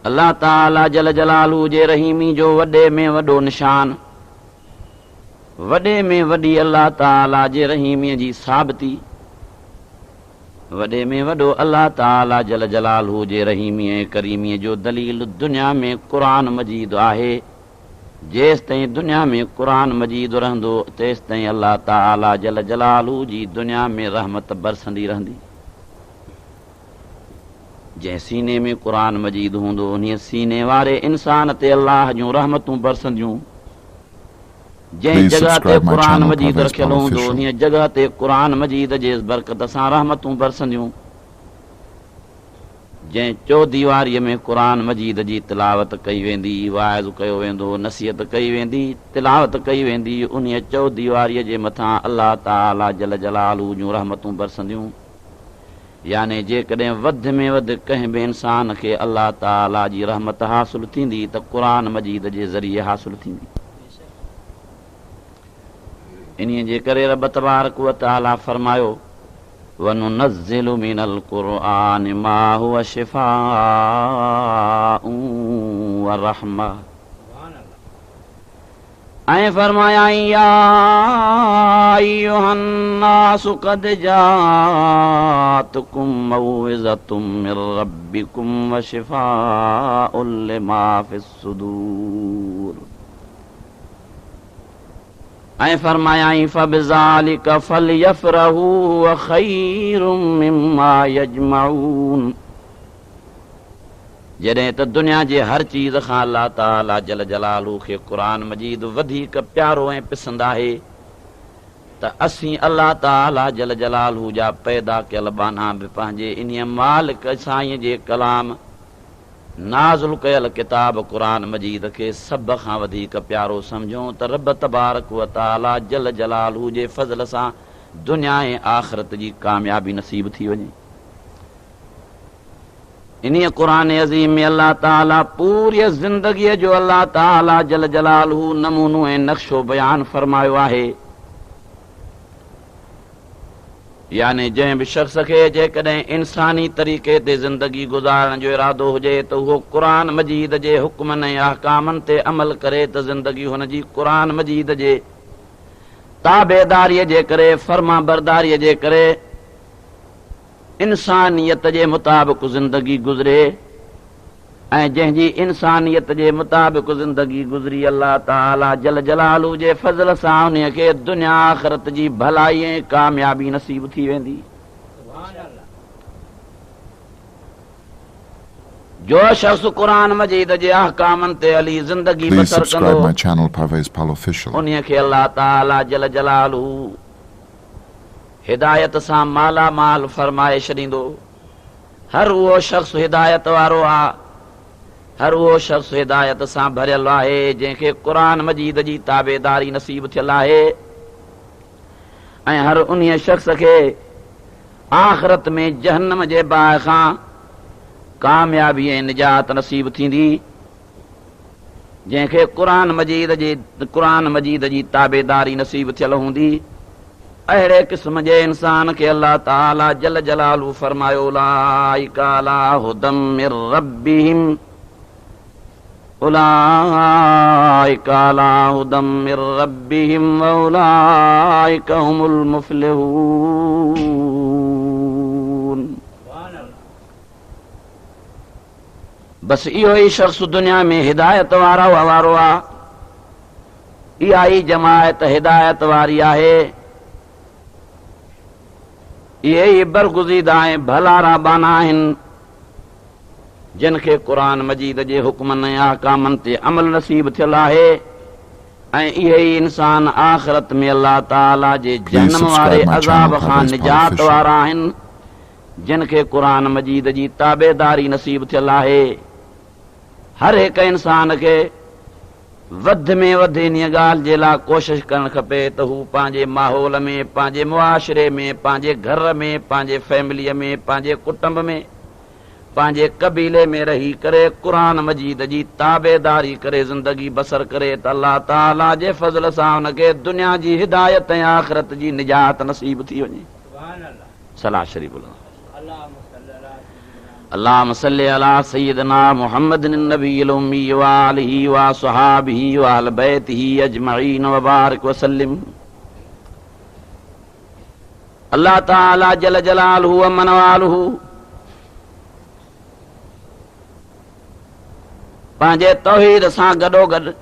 अल्लाह ताला जल जलालू जे रहीमी जो वॾे में वॾो निशान, वॾे में वॾी अल्लाह ताला जे रहीमीअ जी साबिती, वॾे में वॾो अल्लाह ताला जल जलालू जे रहीमीअ करीमीअ जो दलील दुनिया में क़ुरान मजीद आहे। जेसि ताईं दुनिया में क़ुरान मजीद रहंदो तेसि ताईं अल्लाह ताला जल जलालू जी दुनिया में रहमत बरसंदी रहंदी। जंहिं सीने में क़ुरान मजीद हूंदो उन सीने वारे इंसान ते अल्लाह जूं रहमतूं बरसंदियूं। जंहिं जॻह ते क़ुरान मजीद रखियल हूंदो उन जॻह ते क़ुरान मजीद जे बरकत सां रहमतूं बरसंदियूं। जंहिं चौदीवारीअ में क़ुरान मजीद जी तिलावत कई वेंदी, वाइज़ कयो वेंदो, नसीहत कई वेंदी, तिलावत कई वेंदी, उन चौदीवारीअ जे मथां अल्लाह ताला जल जलालू जूं रहमतूं बरसंदियूं। याने जेकॾहिं वधि में वधि कंहिं बि इंसान खे अल्लाह ताला जी रहमत हासिल थींदी त क़ुरान मजीद जे ज़रिए हासिल थींदी। इन्हीअ जे करे रब तबारक व तआला फरमायो वनुनज़्ज़िलु मिनल क़ुरआनि मा हुव शिफ़ाउन व रहमा। ऐं फरमाया या अय्युहन नासु क़द जाअतकुम मौइज़तुम मिर रब्बिकुम व शिफ़ाउन लिमा फ़िस सुदूर। ऐं फरमायाई फबिज़ालिका फलयफ़रहू हुव ख़ैरुम मिम्मा यजमऊन। जॾहिं त दुनिया जे हर चीज़ खां अल्लाह ताला जल जलालू खे क़ुरान मजीद वधीक प्यारो ऐं पसंदि आहे त असीं अल्लाह ताला जल जलालू जा पैदा कयल बाना बि पंहिंजे इन्हीअ मालिक साईं जे कलाम नाज़िल कयल किताब क़ुरान मजीद खे सभ खां वधीक प्यारो सम्झूं त रब तबारक व तआला जल जलालू जे फज़ल सां दुनिया ऐं आख़िरत जी कामयाबी नसीब थी वञे। इन्हीअ क़ुरान अज़ीम में अल्लाह ताला पूरी ज़िंदगीअ जो अल्लाह ताला जल जलालू नमूनो ऐं नक्शो बयान फरमायो आहे। याने जंहिं बि शख़्स खे जेकॾहिं इंसानी तरीक़े ते ज़िंदगी गुज़ारण जो इरादो हुजे त उहो क़ुरान मजीद जे हुक्मनि ऐं अहकामनि ते अमल करे त ज़िंदगी हुनजी क़ुरान मजीद जे ताबेदारीअ जे करे, फर्मा बरदारीअ जे करे इंसानियत जे मुताबिक़ ज़िंदगी गुज़रे। ऐं जंहिंजी इंसानियत जे मुताबिक़ ज़िंदगी गुज़री अल्लाह ताला जल जलालू जे फज़ल सां उन खे दुनिया आख़िरत जी भलाई ऐं कामयाबी नसीब थी वेंदी। जो शख़्स क़ुरान मजीद जे अहकामनि ते हली ज़िंदगी बसर कंदो उन खे अल्लाह ताला जल जलालू हिदायत सां माला माल फरमाए छॾींदो। हर उहो शख़्स हिदायत वारो आहे, हर उहो शख़्स हिदायत सां भरियल आहे जंहिंखे क़ुरान मजीद जी ताबेदारी नसीब थियल आहे। ऐं हर उन शख़्स खे आख़िरत में जहन्नम जे बाहि खां कामयाबी ऐं निजात नसीब थींदी। जंहिंखे क़ुरान मजीद जी ताबेदारी नसीब थियल हूंदी। अहिड़े क़िस्म जे इंसान खे अल्लाह ताला जल जलालू फरमायो उलाइका अला हुदम मिर रब्बिहिम, उलाइका अला हुदम मिर रब्बिहिम व उलाइका हुमुल मुफ़्लिहून। बस इहो ई शख़्स दुनिया में हिदायत वारो आहे। इहा ई जमायत हिदायत वारी आहे। इहे ई बरगुज़ीदा ऐं भलारा बाना आहिनि जिन खे क़ुरान मजीद जे हुक्मनि ऐं अहकामनि ते अमल नसीब थियल आहे। ऐं इहे ई इंसान आख़िरत में अल्लाह ताला जे जहन्नम वारे अज़ाब खां निजात वारा आहिनि जिन खे क़ुरान मजीद जी ताबेदारी नसीब थियल आहे। हर हिकु इंसान खे वधि में वधि इन ॻाल्हि जे लाइ कोशिशि करणु खपे त हू पंहिंजे माहौल में, पंहिंजे मुआशिरे में, पंहिंजे घर में, पंहिंजे फैमिलीअ में, पंहिंजे कुटुंब में, पंहिंजे कबीले में रही करे क़ुरान मजीद जी ताबेदारी करे ज़िंदगी बसर करे त अल्लाह ताला जे फज़ल सां हुनखे दुनिया जी हिदायत ऐं आख़िरत जी निजात नसीब थी वञे। सलाह शरीफ़ अल्लाहुम्मा सल्लि अला सय्यिदिना मुहम्मदिन नबिय्यिल उम्मी व आलिहि व अस्हाबिहि व अहलि बैतिहि अजमईन व बारिक व सल्लिम। अल्लाह ताला जल जलालहु व मनवालहु पंहिंजे तौहीद सां गॾोगॾु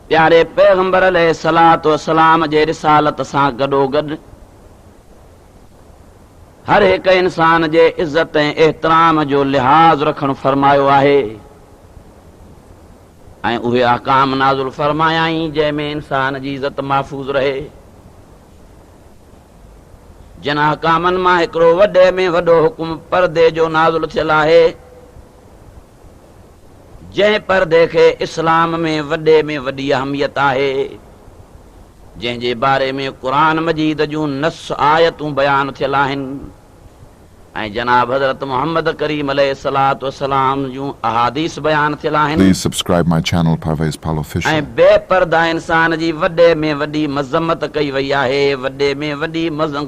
प्यारे पैगंबर अलैहिस्सलातु वस्सलाम जे रिसालत सां गॾोगॾु हर हिक इंसान जे इज़त ऐं एहतराम जो लिहाज़ रखणु फरमायो आहे ऐं उहे अहकाम नाज़िल फरमायाई जंहिंमें इंसान जी इज़त महफूज़ रहे। जिन अहकामनि मां हिकिड़ो वॾे में वॾो हुकुम पर्दे जो नाज़िल थियल आहे, जंहिं पर्दे खे इस्लाम में वॾे में वॾी अहमियत आहे, जंहिंजे बारे में क़ुरान मजीद जूं नस आयतूं बयान थियल आहिनि ऐं जनाब हज़रत मोहम्मद करीम अलैहिस्सलातु वस्सलाम जूं अहादीस बयान थियल आहिनि। Please subscribe my channel Parvez Pal Official. ऐं बेपर्दा इंसान जी वॾे में वॾी मज़म्मत कई वई आहे, वॾे में वॾी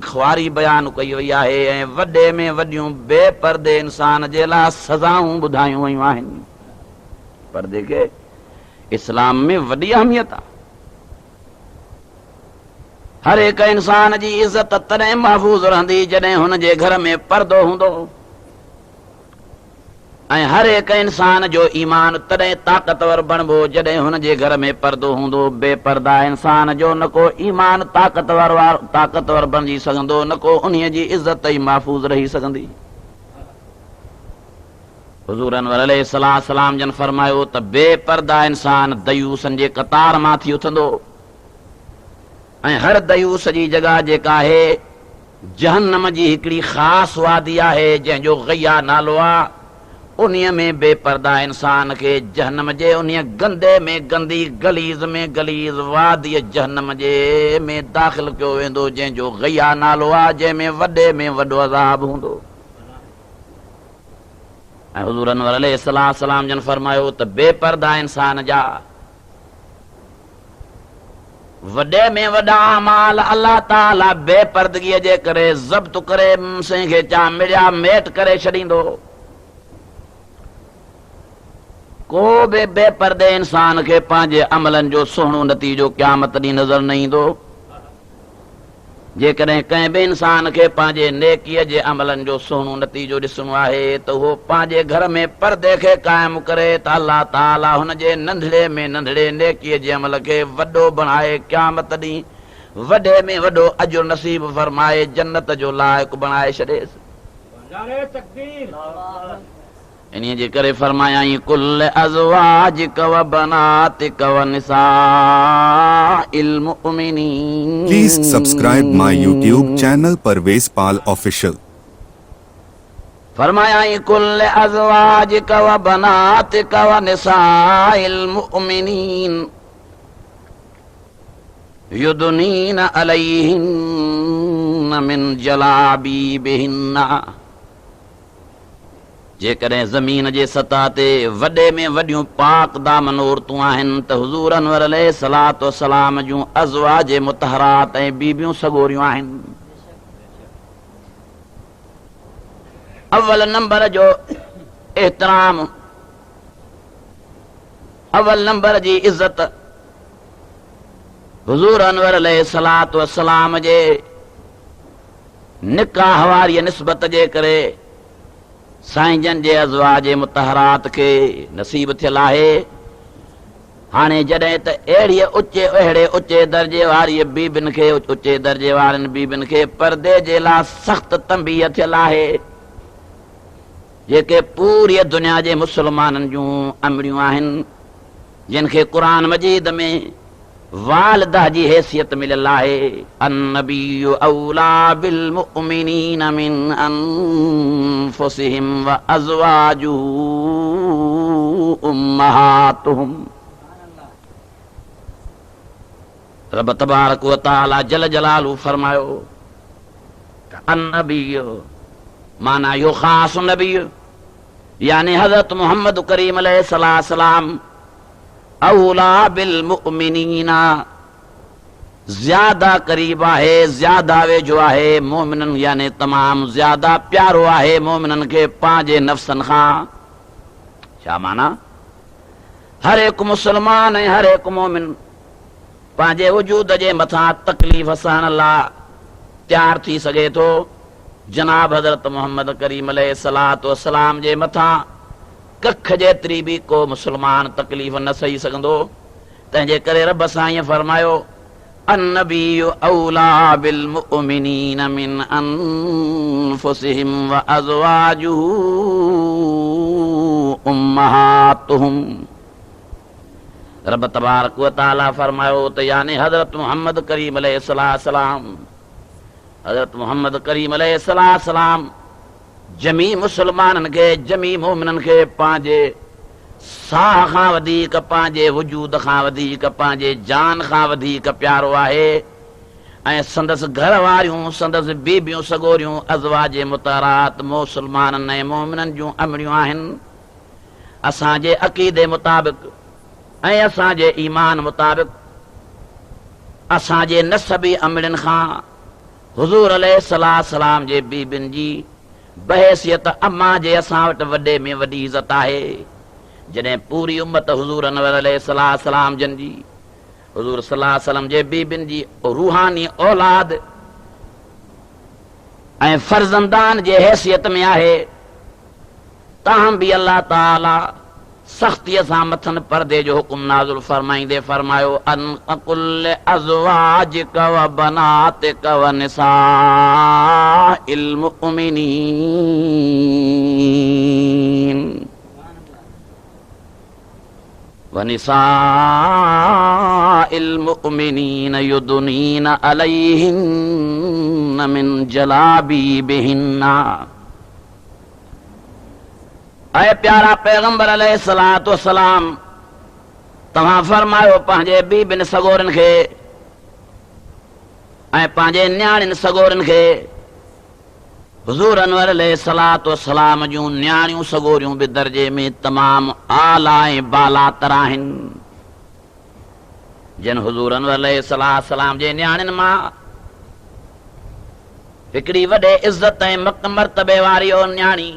ख़्वारी बयान कई वई आहे ऐं वॾे में वॾियूं बेपर्दे इंसान जे लाइ सज़ाऊं ॿुधायूं वयूं आहिनि। पर्दे खे इस्लाम में वॾी अहमियत आहे। हर एक इंसान जी इज़त तॾहिं महफूज़ रहंदी जॾहिं हुन जे घर में पर्दो हूंदो ऐं हर एक इंसान जो ईमान तॾहिं ताक़तवर बणबो जॾहिं हुन जे घर में पर्दो हूंदो। बेपर्दा इंसान जो न को ईमान ताक़तवर बणजी सघंदो, न को उन्हीअ जी इज़त ई महफूज़ रही सघंदी। हुज़ूर अनवर अलैहिस्सलाम जन फरमायो त बेपर्दा इंसान दयूसन जे कतार मां थी उथंदो ऐं हर दयूस जी जॻह जेका आहे जहन्नम जी हिकिड़ी ख़ासि वादी आहे जंहिंजो ग़ैया नालो आहे, उन्हीअ में बेपर्दा इंसान खे जहन्नम जे उन्हीअ गंदे में गंदी गलीज़ में गलीज़ वादीअ जहन्नम जे में दाख़िल कयो वेंदो जंहिंजो ग़ैया नालो आहे, जंहिंमें वॾे में वॾो अज़ाब हूंदो। ऐं हुज़ूर अनवर अलैहिस्सलाम जन फरमायो त बेपर्दा इंसान जा वॾे में वॾा अमाल अल्लाह ताला बेपर्दगीअ जे करे ज़ब्त करे सिंह खे चा मिड़िया मेट करे छॾींदो। को बि बेपर्दे इंसान खे पंहिंजे अमलनि जो सुहिणो नतीजो क़यामत ॾींहुं नज़र न ईंदो। जेकॾहिं कंहिं बि इंसान खे पंहिंजे नेकीअ जे अमलनि जो सुहिणो नतीजो ॾिसणो आहे त उहो पंहिंजे घर में पर्दे खे क़ाइमु करे त अल्लाह ताला हुन जे नंढड़े में नंढड़े नेकीअ जे अमल खे वॾो बणाए क़यामत ॾींहुं वॾे में वॾो अजर नसीब फरमाए जन्नत जो लाइक़ु बणाए छॾेसि। इन्हीअ जे करे फरमायाई कुल अज़वाजिक व बनातिक व निसाइल मुमिनीन। Please subscribe my YouTube channel Parvez Pal Official. फरमायाई कुल अज़वाजिक व बनातिक व निसाइल मुमिनीन युदनीन अलैहिन मिन जलाबीबिहिन्ना। जेकॾहिं ज़मीन जे सतह ते वॾे में वॾियूं पाक दामन औरतूं आहिनि त हुज़ूर अनवर अलैहिस्सलातु वस्सलाम जूं अज़वाज मुतहरात ऐं बीबियूं सगोरियूं आहिनि। अव्वल नंबर जो एहतराम, अव्वल नंबर जी इज़त हुज़ूर अनवर अलैहिस्सलातु वस्सलाम जे निकाह वारी निस्बत जे करे साईं जन जे अज़वाज मुतहरात खे नसीब थियल आहे। हाणे जॾहिं त अहिड़े उचे दर्जे वारी बीबिन खे उचे दर्जे वारनि बीबिन खे पर्दे जे लाइ सख़्त तंबीह थियल आहे, जेके पूरी दुनिया जे मुस्लमाननि जूं अमड़ियूं आहिनि, जिन खे क़ुरान मजीद में वालिदा जी हैसियत मिलियल आहे। अन्नबिय्यु औला बिल मुमिनीन मिन अनफुसिहिम व अज़वाजुहु उम्महातुहुम। रब तबारक व तआला जल जलालहु फरमायो अन्नबिय्यु माना यो ख़ास नबी यानी हज़रत मोहम्मद करीम अलैहिस्सलाम औला बिल मुमिनीना ज्यादा करीब आहे, ज्यादा वेझो आहे मोमिनन, यानी तमाम ज्यादा प्यारो आहे मोमिनन खे पंहिंजे नफ़्सन खां। छा माना? हर हिकु मुस्लमान ऐं हर हिकु मोमिन पंहिंजे वजूद जे मथां तकलीफ़ सहण लाइ तयार थी सघे थो। जनाब हज़रत मोहम्मद करीम अलैहिस्सलातु वस्सलाम जे मथां कख जेतिरी बि को मुस्लमान तकलीफ़ न सही सघंदो। तंहिंजे करे रब साईं फरमायो, अन्नबिय्यु औला बिल मुमिनीन मिन अनफुसिहिम व अज़वाजुहु उम्महातुहुम। रब तबारक व तआला फरमायो त यानी हज़रत मोहम्मद करीम अलैहिस्सलाम, हज़रत मोहम्मद करीम अलैहिस्सलाम जमी मुस्लमाननि खे, जमी मोमिननि खे पंहिंजे साह खां वधीक, पंहिंजे वजूद खां वधीक, पंहिंजे जान खां वधीक प्यारो आहे। ऐं संदसि घर वारियूं, संदसि बीबियूं सगोरियूं, अज़वाज मुतहरात मुस्लमाननि ऐं मोमिननि जूं अमड़ियूं आहिनि। असांजे अक़ीदे मुताबिक़ ऐं असांजे ईमान मुताबिक़ असांजे नसबी अमड़ियुनि खां हुज़ूर अलैहिस्सलाम जे बीबियुनि जी बहैसियत अम्मा जे असां वटि वॾे में वॾी इज़त आहे। जॾहिं पूरी उम्मत हुज़ूर अनवर अलैहिस्सलाम जन जी, हुज़ूर सल्लल्लाहु अलैहि वसल्लम जे बीबियुनि जी रूहानी औलाद ऐं फर्ज़ंदान जे हैसियत में आहे, ताहम बि अल्लाह ताला सख़्तीअ सां मथनि पर्दे जो हुकुम नाज़िल फरमाईंदे फरमायो, अन कुल अज़वाजिक व बनातिक व निसाइल मुमिनीन व निसाइल मुमिनीन युदनीन अलैहिन्न मिन जलाबीबिहिन्ना। ऐ प्यारा पैगंबर अलैहिस्सलातु वस्सलाम, तव्हां फरमायो पंहिंजे बीबियुनि सगोरनि खे ऐं पंहिंजे न्याणियुनि सगोरनि खे, हुज़ूर अनवर अलैहिस्सलातु वस्सलाम जूं न्याणियूं सगोरियूं बि दर्जे में तमामु आला ऐं बालातर आहिनि। जिन हुज़ूर अनवर अलैहिस्सलाम जे न्याणियुनि मां हिकिड़ी वॾे इज़त ऐं मर्तबे वारी न्याणी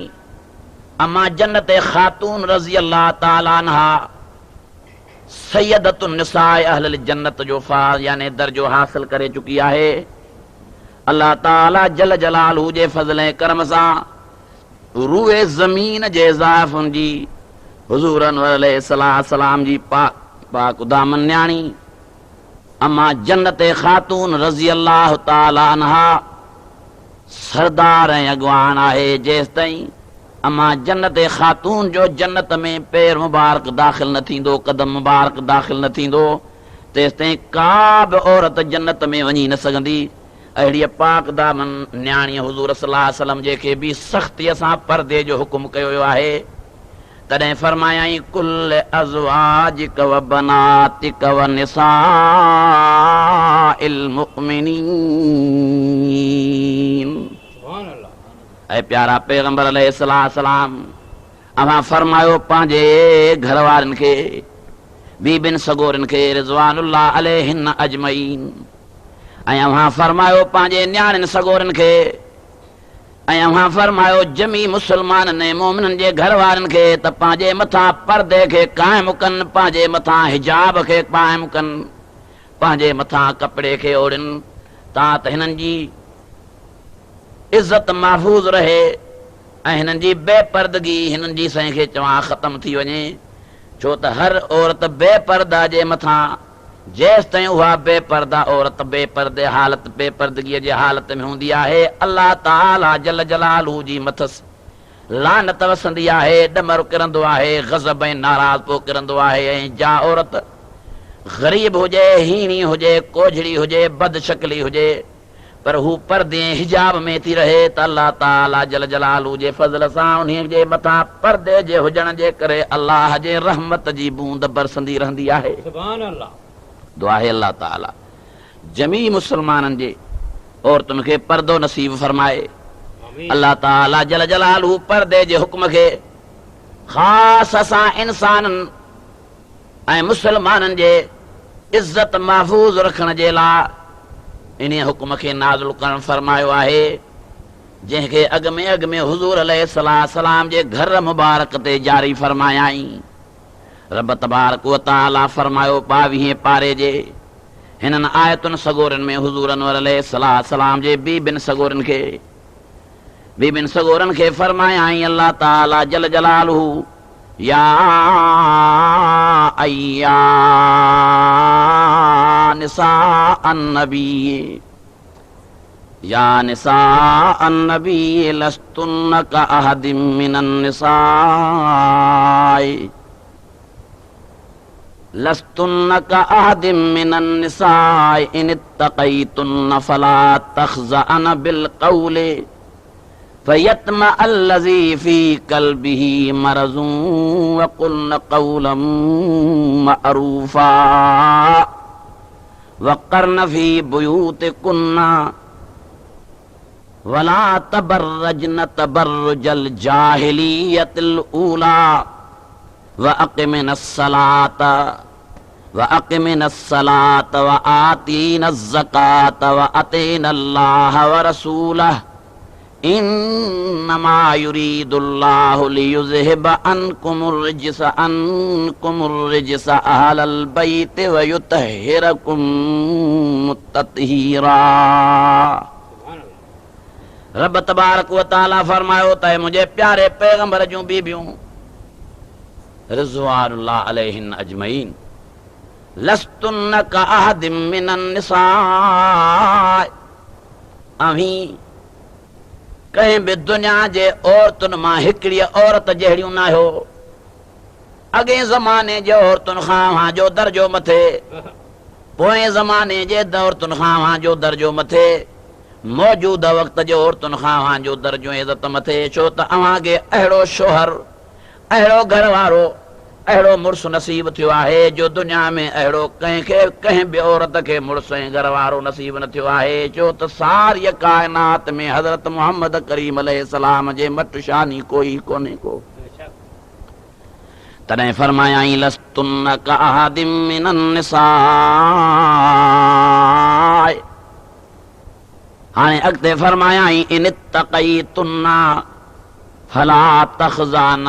अम्मा जन्नत खातून रज़ी अल्लाह ताला अन्हा सैयदतुन निसाए अहल जन्नत जो यानी दर्जो हासिल करे चुकी आहे। अल्लाह ताला जल जलालहू जे फज़ल ऐं करम सां रूए ज़मीन जे ज़ाइफ़ुनि जी हुज़ूर अनवर अलैहिस्सलाम जी पाक दामन न्याणी अम्मा जन्नत खातून रज़ी अल्लाह ताला अन्हा सरदार ऐं अॻवान आहे। जेसि ताईं अम्मा जन्नत खातून जो जन्नत में पैर मुबारक दाख़िल न थींदो, कदम मुबारक दाख़िल न थींदो, तेसि ताईं का बि औरत जन्नत में वञी न सघंदी। अहिड़ी पाक दामन न्याणी हुज़ूर सल्लल्लाहु अलैहि वसल्लम जेके बि सख़्तीअ सां पर्दे जो हुकुम कयो वियो आहे, तॾहिं फरमायाई कुल अज़वाजिक व बनातिक व निसाइल मुमिनीन। ऐं प्यारा पैगंबर अलैहिस्सलाम, अव्हां फरमायो पंहिंजे घर वारनि खे, बीबियुनि सगोरनि खे रिज़वानुल्लाह अलैहिन अजमईन, ऐं अव्हां फरमायो पंहिंजे न्याणियुनि सगोरनि खे, ऐं अव्हां फरमायो जमी मुस्लमाननि ऐं मोमिननि जे घर वारनि खे त पंहिंजे मथां पर्दे खे क़ाइमु कनि, पंहिंजे मथां हिजाब खे क़ाइमु कनि, पंहिंजे मथां कपिड़े खे ओढ़नि, तां त हिननि जी इज़त महफ़ूज़ रहे ऐं हिननि जी बेपर्दगी, हिननि जी सही खे चवां ख़तम थी वञे। छो त हर औरत बेपर्दा जे मथां, जेसि ताईं उहा बेपर्दा औरत बेपर्दे हालत, बेपर्दगीअ जे हालत में हूंदी आहे, अल्लाह ताला जल जलालहू जी मथसि लानत वसंदी आहे, ॾमर किरंदो आहे, ग़ज़ब ऐं नाराज़ पोइ किरंदो आहे। ऐं जा औरत ग़रीब हुजे, हीणी हुजे, कोझड़ी हुजे, बदशकली हुजे, पर हू पर्दे हिजाब में थी रहे, त अल्लाह ताला जल जलालहू जे फज़ल सां उन जे मथां पर्दे जे हुजण जे करे अल्लाह जे रहमत जी बूंद बरसंदी रहंदी आहे। सुभान अल्लाह। दुआ है अल्लाह ताला जमी मुसलमाननि जे औरतुनि खे पर्दो नसीब फरमाए। अल्लाह ताला जल जलालहू पर्दे जे हुक्म खे ख़ास असां इंसाननि ऐं मुसलमाननि जे इज़त महफ़ूज़ रखण जे लाइ इन हुकुम खे नाज़िल करण फरमायो आहे जंहिंखे अॻ में हुज़ूर अलैहिस्सलाम जे घर मुबारक ते जारी फरमायाई। रब तबारक व तआला फरमायो 22 पारे जे हिननि आयतुनि सगोरनि में हुज़ूर अनवर अलैहिस्सलाम जे बीबिन सगोरनि खे फरमायाई अल्लाह ताला जल जलालहू या अय्या निसा अन्नबी या निसा अन्नबी लस्तुन्न का अहदिम मिनन निसाई लस्तुन्न का अहदिम मिनन निसाई इन इत्तक़ैतुन्न फला तख़ज़अन बिल क़ौलि फयत्मा अल्लज़ी फी क़ल्बिही मरज़ुन वक़ुल्न क़ौलन मअरूफ़ा वक़र्न फी बुयूतिकुन्ना वला तबर्रजन तबर्रुजल जाहिलियतिल ऊला व अक़िमिनस सलात व आतीनज़ ज़कात व अतीनल्लाह व रसूलह इन्नमा युरीदुल्लाहु लियुज़हिबा अन्कुमुर रिज्स अहलल बैत व युतहिरकुम तत्हीरा। रब तबारक व तआला फरमायो त मुंहिंजे प्यारे पैगंबर जूं बीबियूं रिज़वानुल्लाह अलैहिन अजमईन लस्तुन्न का अहदिम मिनन निसा अवी कंहिं बि दुनिया जे औरतुनि मां हिकिड़ी औरत जहिड़ियूं न हो। अॻे ज़माने जे औरतुनि खां जो दर्जो मथे, पोएं ज़माने जे औरतुनि खां जो दर्जो मथे, मौजूदा वक़्त जे औरतुनि खां जो दर्जो इज़त मथे। छो त अव्हांखे अहिड़ो शोहर, अहिड़ो घर वारो, अहिड़ो मुड़ुस नसीब थियो आहे जो दुनिया में अहिड़ो कंहिं बि औरत खे मुड़ुस ऐं घर वारो नसीब न थियो आहे। छो त सारी काइनात में हज़रत मुहम्मद करीम अलैहिस्सलाम जे मट शानी कोई कोन्हे को। तॾहिं फरमायाई लस्तुन्न का अहदिम मिनन निसा। हाणे अॻिते फरमायाई इन इत्तक़ैतुन्ना फला तख़ज़अन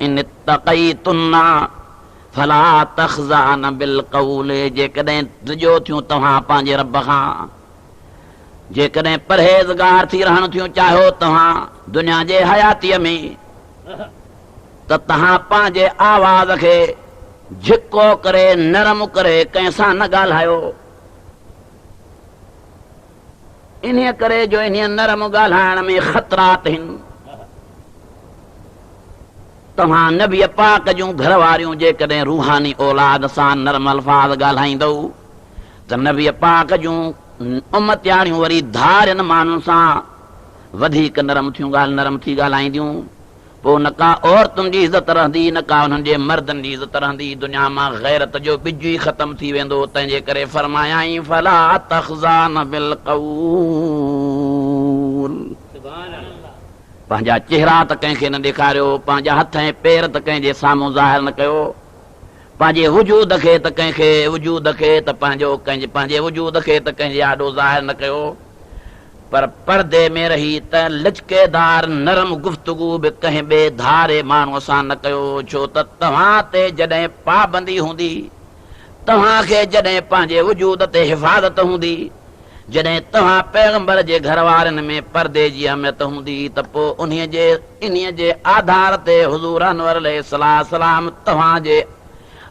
इन इत्तक़ैतुन्ना फला तख़ज़अन बिल क़ौल। जेकॾहिं डिॼो थियूं तव्हां पंहिंजे रब खां, जेकॾहिं परहेज़गार थी रहण थियूं चाहियो तव्हां दुनिया जे हयातीअ में, त तव्हां पंहिंजे आवाज़ खे झिको करे नरम करे कंहिंसां न ॻाल्हायो। इन करे जो इन नरम ॻाल्हाइण में ख़तरात आहिनि। तव्हां नबी पाक जूं घर वारियूं जेकॾहिं रूहानी औलाद सां नरम अल्फाज़ ॻाल्हाईंदव त नबी पाक जूं उम्मतियाणियूं वरी धारियुनि माण्हुनि सां वधीक नरम थी ॻाल्हाईंदियूं। पोइ न का औरतुनि जी इज़त रहंदी, न का उन्हनि जे मर्दनि जी इज़त रहंदी। दुनिया मां गैरत जो बिज ई ख़तम थी वेंदो। तंहिंजे करे फरमायाई फला तख़ज़अन बिल क़ौल। पंहिंजा चेहरा त कंहिंखे न ॾेखारियो, पंहिंजा हथ ऐं पेर त कंहिंजे साम्हूं ज़ाहिर न कयो, पंहिंजे वजूद खे त पंहिंजे वजूद खे त कंहिंजे आॾो ज़ाहिर न कयो। पर पर्दे में रही त लचकेदार नरम गुफ्तगू बि कंहिं ॿिए धारे माण्हूअ सां न कयो। छो त तव्हां ते जॾहिं पाबंदी हूंदी, तव्हांखे जॾहिं पंहिंजे वजूद ते हिफ़ाज़त हूंदी, जॾहिं तव्हां पैगंबर जे घर वारनि में पर्दे जी अहमियत हूंदी, त पोइ इन्हीअ जे आधार ते हुज़ूर अनवर अलैहिस्सलाम तव्हांजे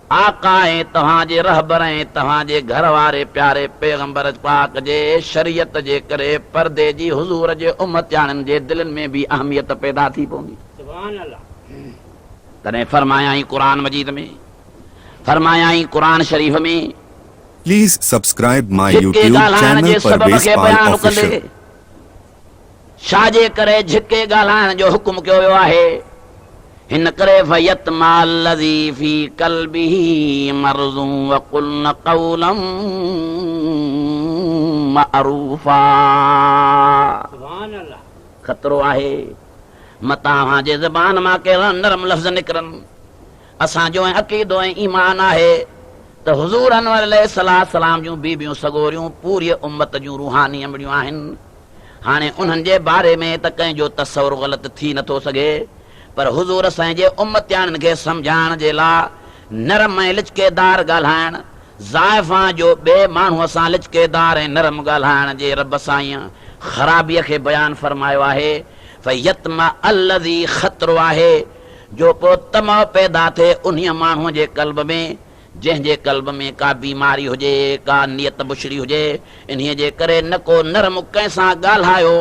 आका ऐं तव्हांजे रहबर ऐं तव्हांजे घर वारे प्यारे पैगंबर पाक जे शरीयत जे करे पर्दे जी हुज़ूर जे उम्मतियाणनि जे दिलनि में बि अहमियत पैदा थी पवंदी। तॾहिं फरमायाई क़ुरान मजीद में, फरमायाई क़ुरान शरीफ़ में, please subscribe my YouTube channel Parvez Pal official. छाजे करे झिके ॻाल्हाइण जो हुकुम कयो वियो आहे? हिन करे फयत्मा अल्लज़ी फी क़ल्बिही मरज़ुन वक़ुल्न क़ौलन मअरूफ़ा। ख़तरो आहे मतां जे ज़बान मां के नरम लफ़्ज़ निकिरनि। असांजो अक़ीदो ऐं ईमान आहे त हुज़ूर अनवर अलैहिस्सलाम जूं बीबियूं सगोरियूं पूरी उम्मत जूं रूहानी अमड़ियूं आहिनि। हाणे उन्हनि जे बारे में त कंहिंजो तसवुर ग़लति थी नथो सघे, पर हुज़ूर असांजे उम्मतियाननि खे सम्झाइण जे लाइ नरम ऐं लिचकेदार ॻाल्हाइण, ज़ाइफ़ां जो ॿिए माण्हूअ सां लिचकेदार ऐं नरम ॻाल्हाइण जे रब साईं ख़राबीअ खे बयानु फरमायो आहे। फयतमा अलज़ी ख़तरो आहे जो पोइ तमाउ पैदा थिए उन माण्हूअ जे क़ल्ब में, जंहिंजे क़ल्ब में का बीमारी हुजे, का नियत बुछड़ी हुजे। इन्हीअ जे करे न को नरम कंहिंसां ॻाल्हायो,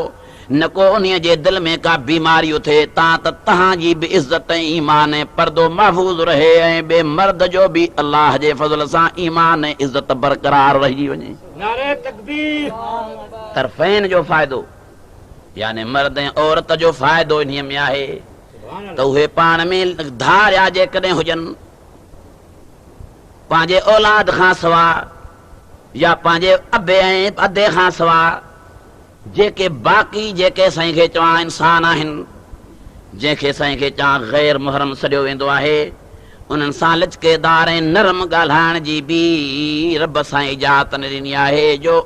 न को उन जे दिलि में का बीमारी थिए, तव्हांजी बि इज़त ऐं ईमान ऐं पर्दो महफ़ूज़ रहे ऐं ॿिए मर्द जो बि अलाह जे फज़ल सां ईमान ऐं इज़त बरक़रार रहिजी वञे। नारे तकबीर। तरफ़ैन जो फ़ाइदो यानी मर्द ऐं औरत जो फ़ाइदो इन्हीअ में आहे त उहे पाण में धारिया जेकॾहिं हुजनि, पंहिंजे औलाद खां सवाइ या पंहिंजे अबे ऐं अधे खां सवाइ जेके बाक़ी जेके साईं खे चवां इंसान आहिनि, जंहिंखे साईं खे चवां ग़ैर मुहरम सॾियो वेंदो आहे, उन्हनि सां लिचकेदार ऐं नरम ॻाल्हाइण जी बि रब सां इजाज़त न ॾिनी आहे, जो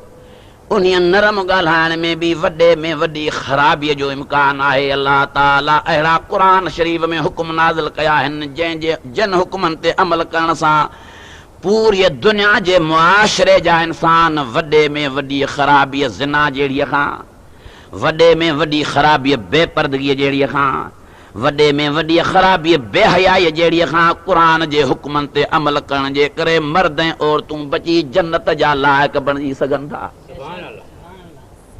उन नरम ॻाल्हाइण में बि वॾे में वॾी ख़राबीअ जो इम्कान आहे। अलाह ताला अहिड़ा क़ुरान शरीफ़ में हुकुम नाज़िल कया आहिनि जिन हुकुमनि ते अमल करण सां पूरी दुनिया जे मुआशरे जा इंसान वॾे में वॾी ख़राबीअ ज़िना जहिड़ीअ खां, वॾे में वॾी ख़राबीअ बेपर्दगीअ जहिड़ीअ खां, वॾे में वॾी ख़राबीअ बेहयाईअ जहिड़ीअ खां क़ुरान जे हुकुमनि ते अमल करण जे करे मर्द ऐं औरतूं बची जन्नत जा लाइक़ बणिजी सघनि था।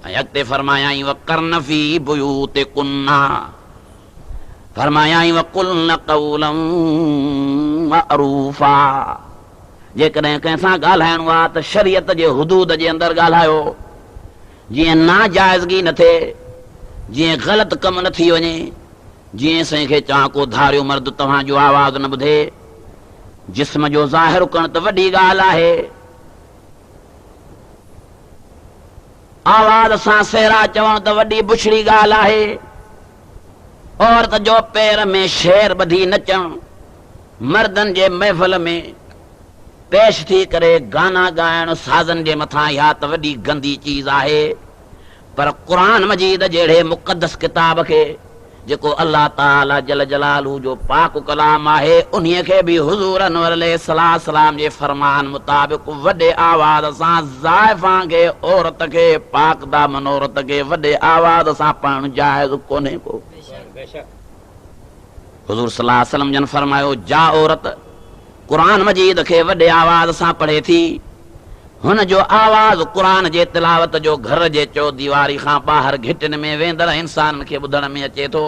ऐं अॻिते फरमायाई वक़रन फी बुयूतिकुन्ना, फरमायाई वक़ुल्न क़ौलन मअरूफा, जेकॾहिं कंहिंसां ॻाल्हाइणो आहे त शरीयत जे हुदूद जे अंदरि ॻाल्हायो, जीअं नाजाइज़गी न थिए, जीअं ग़लति कमु न थी वञे। जीअं साईं खे चवां को धारियो मर्द तव्हांजो आवाज़ न ॿुधे, जिस्म जो ज़ाहिर करणु त वॾी ॻाल्हि आहे, आवाज़ सां सेरा चवणु त वॾी बुछड़ी ॻाल्हि आहे। औरत जो पेर में शेर ॿधी नचणु, मर्दनि जे महफ़िल में पेश थी करे गाना ॻाइणु साज़नि जे मथां, इहा त वॾी गंदी चीज़ आहे। पर क़ुरान मजीद जहिड़े मुक़दस किताब खे, जेको अल्लाह ताला जल जलालू जो पाक कलाम आहे, उन्हीअ खे बि हुज़ूर अनवर अलैहिस्सलाम जे फरमान मुताबिक़ वॾे आवाज़ सां ज़ाइफ़ां खे, औरत खे, पाक दामन औरत खे वॾे आवाज़ सां पढ़णु जाइज़ कोन्हे को। हुज़ूर सल्लल्लाहु अलैहि वसल्लम जन फरमायो, जा औरत क़ुरान मजीद खे वॾे आवाज़ सां पढ़े थी, हुन जो आवाज़ क़ुरान जे तिलावत जो घर जे चौदीवारी खां ॿाहिरि घिटिन में वेंदड़ इंसाननि खे ॿुधण में अचे थो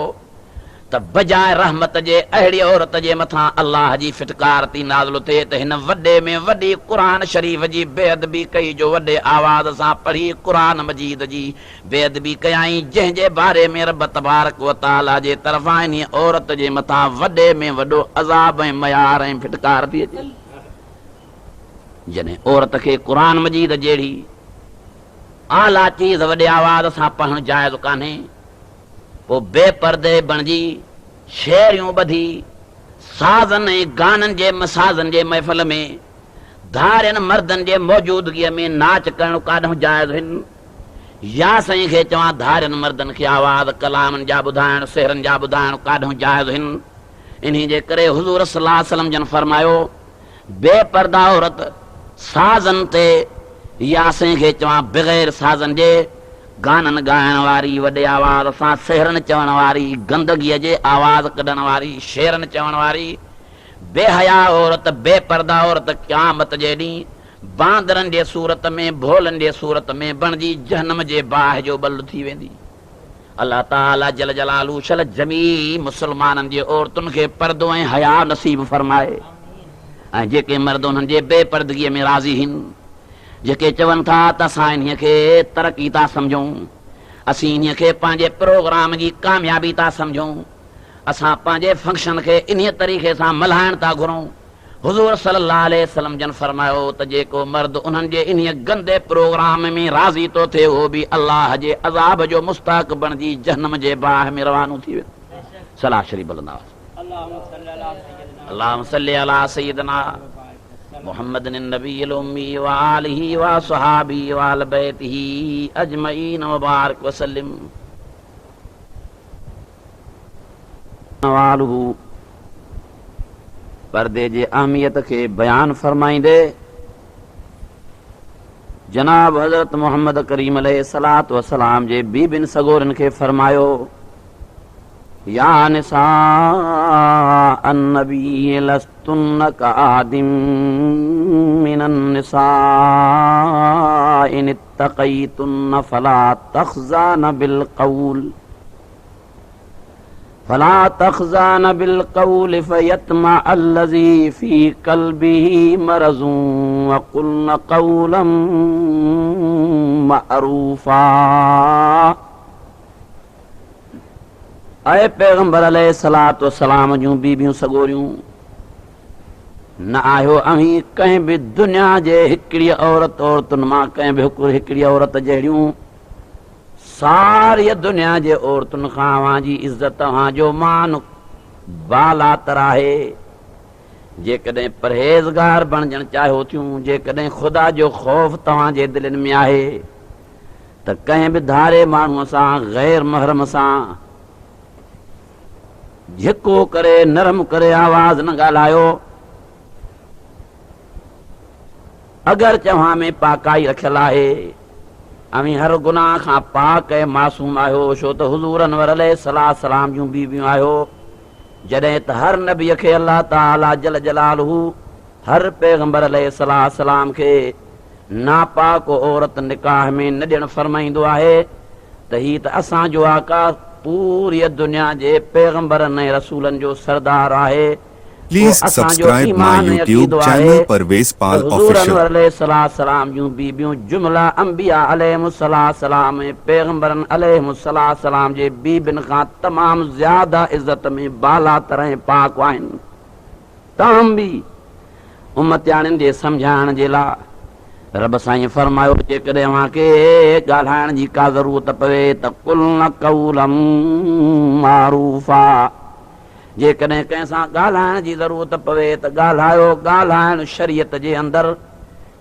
त बजाए रहमत जे अहिड़ी औरत जे मथां अलाह जी फिटकार थी नाज़िल थिए त हिन वॾे में वॾी क़ुरान शरीफ़ जी बेअदबी कई, जो वॾे आवाज़ सां पढ़ी क़ुरान मजीद जी बेअदबी कयाई, जंहिंजे बारे में रब तबारक व तआला जे तरफ़ां इन औरत जे मथां वॾे में वॾो अज़ाब ऐं मयार ऐं फिटकार थी अचे। जॾहिं औरत खे क़ुरान मजीद जहिड़ी आला चीज़ वॾे आवाज़ सां पढ़णु जाइज़ कान्हे, पोइ बेपर्दे बणिजी शेरियूं ॿधी साज़नि ऐं गाननि जे मसाज़नि जे महफ़िल में धारियनि मर्दनि जे मौजूदगीअ में नाच करणु काॾों जाइज़ आहिनि, या साईं खे चवां धारियनि मर्दनि खे आवाज़ कलामनि जा ॿुधाइणु, सेहरनि जा ॿुधाइणु काॾों जाइज़ आहिनि। इन्ही जे करे हुज़ूर सल्लल्लाहु अलैहि वसल्लम जन फरमायो, बेपर्दा औरत साज़नि ते, या साईं खे चवां बग़ैर साज़नि जे गाननि ॻाइण वारी, वॾे आवाज़ सां सेहरनि चवण वारी, गंदगीअ जे आवाज़ कढण वारी, शेरनि चवण वारी बेहया औरत, बेपर्दा औरत क़यामत जे ॾींहुं बांदरनि जे सूरत में, भोलनि जे सूरत में बणिजी जहन्नम जे बाहि जो बल थी वेंदी। अल्लाह ताला जल जलालू शल जमी मुसलमाननि जे औरतुनि खे पर्दो ऐं हया नसीब फरमाए, ऐं जेके मर्द उन्हनि जे बेपर्दगीअ में राज़ी आहिनि, जेके चवनि था त असां इन्हीअ खे तरक़ी था सम्झूं, असीं इन्हीअ खे पंहिंजे प्रोग्राम जी कामयाबी था सम्झूं, असां पंहिंजे फंक्शन खे इन्हीअ तरीक़े सां मल्हाइण था घुरूं, हुज़ूर सल्लल्लाहु अलैहि वसल्लम जन फरमायो त जेको मर्द उन्हनि जे इन्हीअ गंदे प्रोग्राम में राज़ी थो थिए, उहो बि अलाह जे अज़ाब जो मुस्ताक बणिजी जहन्नम जे बाहि में रवानो थी वेंदो। सलाह शरीफ़ बुलंदा, अल्लाहुम्मा सल्ली अला सय्यिदना محمد النبی الامی و آلہ و صحابی و آل بیتہ اجمعین وبارک وسلم والہ پردے جے اہمیت کے بیان فرمائیندے جناب حضرت محمد کریم علیہ الصلوۃ والسلام جے بی بن سگورن کے فرمایو یا نساء النبی لستن کأحد من النساء ان اتقیتن فلا تخضعن بالقول فيطمع الذي في قلبه مرض وقلن قولا معروفا اے پیغمبر علیہ الصلوۃ والسلام جوں بیبیوں سگوریوں نہ آہو اہیں کہیں بھی دنیا جے ہکڑی عورتن ماں کہیں بھی ہکڑی عورت جہڑیوں ساری دنیا جے عورتن خاں وہاں جی عزت وہاں جو مان بالا تراہے جے کدیں پرہیزگار بنجن چاہو تھیوں جے کدیں خدا جو خوف تواں جے دلن میں آہے تا کہیں بھی دھارے مانوں ساں غیر محرم ساں جھکو کرے نرم کرے آواز نہ گالایو اگر چوہاں میں پاکائی رکھل آہے امی ہر گناہ خاں پاک اے معصوم آہو شو تو حضور انور علیہ السلام جوں بیبیوں آہو جڑیں تا ہر نبی کے اللہ تعالی جل جلالہ ہر پیغمبر علیہ السلام کے ناپاک عورت نکاح میں نہ ڈیڑ فرمائیندو آہے تہی تا اساں جو آقا پوری دنیا جے پیغمبرن رسولن جو سردار آہے Please subscribe my YouTube channel Parvez Pal حضور Official. انور علیہ السلام جوں بیبیوں جملہ انبیاء علیہم السلام پیغمبرن علیہم السلام جے بیبن خاں تمام زیادہ عزت میں بالا طرح پاک وائن تاہم بھی امتیانن جے سمجھان جے لا رب سائیں فرمایو جے کدے وہاں کے گالہائن جی کا ضرورت پوے تا قلن قولا معروفا جے کدیں کیساں گالہائن جی ضرورت پوے تا گالہایو گالہائن شریعت جے اندر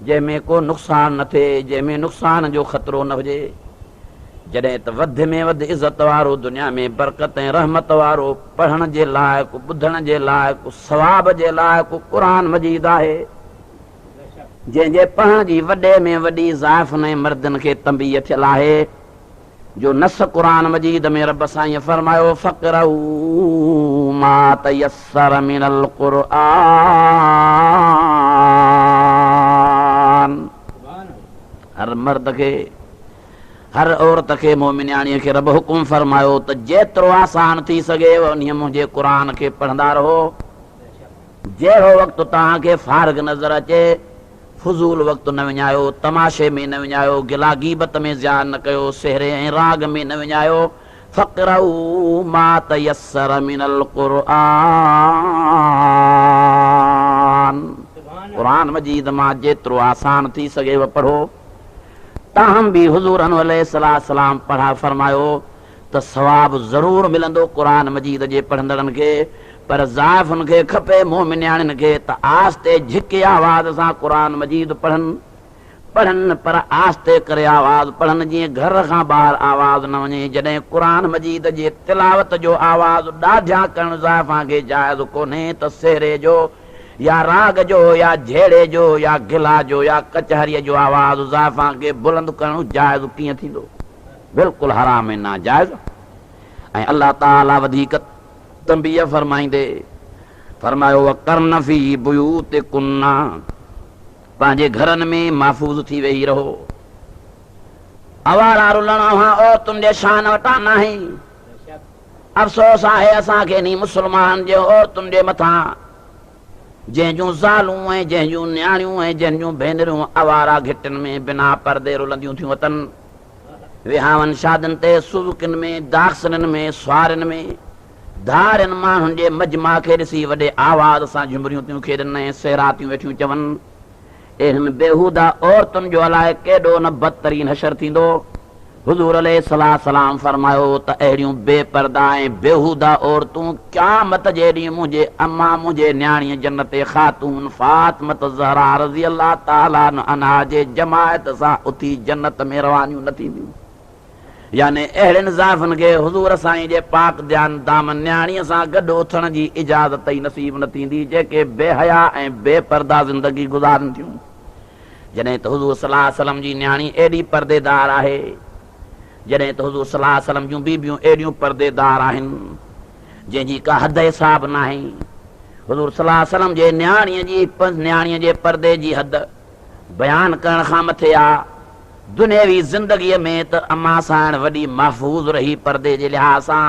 جے میں کو نقصان نہ تھے جے میں نقصان جو خطرو نہ ہوجے جڏهن ته वध में वध इज़त वारो दुनिया में बरकत ऐं रहमत वारो पढ़ण जे लाइक़ु ॿुधण जे लाइक़ु सवाब जे लाइक़ु क़ुरान मजीद आहे जंहिंजे पढ़ण जी वॾे में वॾी ज़ाइफ़ुनि ऐं मर्दनि खे तंबीह थियल आहे जो नस क़ुरान मजीद में रब साईं फरमायो फ़क़रऊ मा तयस्सर मिनल क़ुरआन हर मर्द खे हर औरत खे मोमिनियाणीअ खे रब हुकुम फरमायो त जेतिरो आसान थी सघे उन मुंहिंजे क़ुरान खे पढ़ंदा रहो जहिड़ो वक़्तु तव्हांखे फारिग नज़र अचे फुज़ूल वक़्तु न विञायो तमाशे में न विञायो गिला गीबत में ज़ियान न कयो सेहरे ऐं राग में न विञायो फ़क़रऊ मा तयस्सर मिनल क़ुरआन क़ुरान मजीद मां जेतिरो आसान थी सघे पढ़ो ताहम भी हुजूर अलैहिस्सलाम पढ़ा फरमायो त सवाब ज़रूर मिलंदो क़ुरान मजीद जे पढ़ंदड़नि खे पर ज़ाइफ़ुनि खे खपे मोमिनियाणियुनि खे त आस्ते झिके आवाज़ सां क़ुरान मजीद पढ़नि पर आस्ते करे आवाज़ पढ़नि जीअं घर खां ॿाहिरि आवाज़ न वञे जॾहिं क़ुरान मजीद जे तिलावत जो आवाज़ ॾाढा करणु ज़ाइफ़ां खे जाइज़ कोन्हे त सेहरे जो या राग जो या झेड़े जो या गिला जो या कचहरीअ जो आवाज़ ज़ाइफ़ां खे बुलंद करणु जाइज़ कीअं थींदो बिल्कुलु हराम ऐं नाजाइज़ ऐं अल्लाह ताला वधीक तंबीह फरमाईंदे फरमायो वक़रन फी बुयूतिकुन्ना पंहिंजे घरनि में महफ़ूज़ थी वेही रहो आवारा रुलण और तुंहिंजे शान वटां नाहे अफ़सोस आहे असांखे नी मुस्लमान जे औरतुनि जे मथां जंहिंजूं ज़ालूं ऐं जंहिंजूं न्याणियूं ऐं जंहिंजूं भेनरियूं आवारा घिटियुनि में बिना परदे रुलंदियूं थियूं अथनि विहांवनि शादियुनि ते सुज़ुकियुनि में दाख़िलनि में सुवारियुनि में धारनि माण्हुनि जे मजमा खे ॾिसी वॾे आवाज़ सां झुमरियूं थियूं खेॾनि ऐं सेहरातियूं वेठियूं चवनि इन्हनि बेहूदा औरतुनि जो अलाए केॾो न बदतरीन हशर थींदो हुजूर अलैहिस्सलाम फरमायो त अहिड़ियूं बेपर्दा ऐं बेहूदा औरतूं क़यामत जे ॾींहुं मुंहिंजे अम्मा मुंहिंजे न्याणीअ जन्नत ख़ातून फातिमत ज़हरा रज़ी अल्लाह ताला अन्हा जे जमायत सां उथी जन्नत में रवानियूं न थींदियूं। याने अहिड़नि ज़ाइफ़ुनि खे हुज़ूर साईं जे पाक ध्यान दामन न्याणीअ सां गॾु उथण जी इजाज़त ई नसीब न थींदी, जेके बेहया ऐं बेपर्दा ज़िंदगी गुज़ारनि थियूं। जॾहिं त हुज़ूर सल्लल्लाहु अलैहि वसल्लम जी न्याणी एॾी परदेदार आहे, जॾहिं त हुज़ूर सल्लल्लाहु अलैहि वसल्लम जूं बीबियूं एॾियूं परदेदार आहिनि जंहिंजी का हद हिसाब न आहे। हुज़ूर सल्लल्लाहु अलैहि वसल्लम जे न्याणीअ जे पर्दे जी हद बयान करण खां मथे आहे। दुनियावी ज़िंदगीअ में त अम्मा सां वॾी महफ़ूज़ रही पर्दे जे लिहाज़ सां,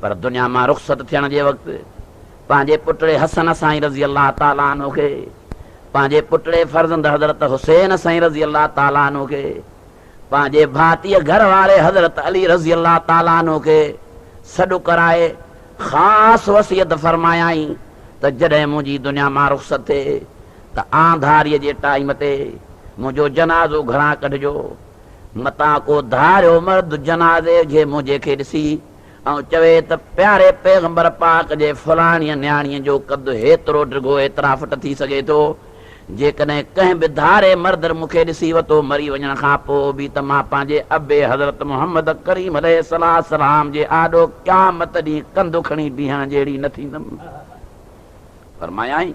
पर दुनिया मां रुख़्सत थियण जे वक़्तु पंहिंजे पुटड़े हसन साईं रज़ी अल्लाह ताला अन्हु खे, पंहिंजे पुटड़े फर्ज़ंद हज़रत हुसैन साईं रज़ी अल्लाह ताला अन्हु खे, पंहिंजे भातीअ घर वारे हज़रत अली रज़ी अल्लाह ताला अन्हु खे सॾु कराए ख़ासि वसियत फरमायाई त जॾहिं मुंहिंजी दुनिया मां रुख़्सत थिए त आंधारीअ जे टाइम ते मुंहिंजो जनाज़ो घरां कढिजो, मतां को धारियो मर्द जनाज़े खे मुंहिंजे खे ॾिसी ऐं चवे त प्यारे पैगंबर पाक जे फलाणीअ न्याणीअ जो कदु हेतिरो डिघो एतिरा फुट थी सघे थो, जेकॾहिं कंहिं बि धारे मर्द मूंखे ॾिसी वरितो मरी वञण खां पोइ बि त मां पंहिंजे अबे हज़रत मोहम्मद करीम अलैहिस्सलाम जे आॾो क़यामत ॾींहुं कंधु खणी बीहण जहिड़ी न थींदमि। फरमायाई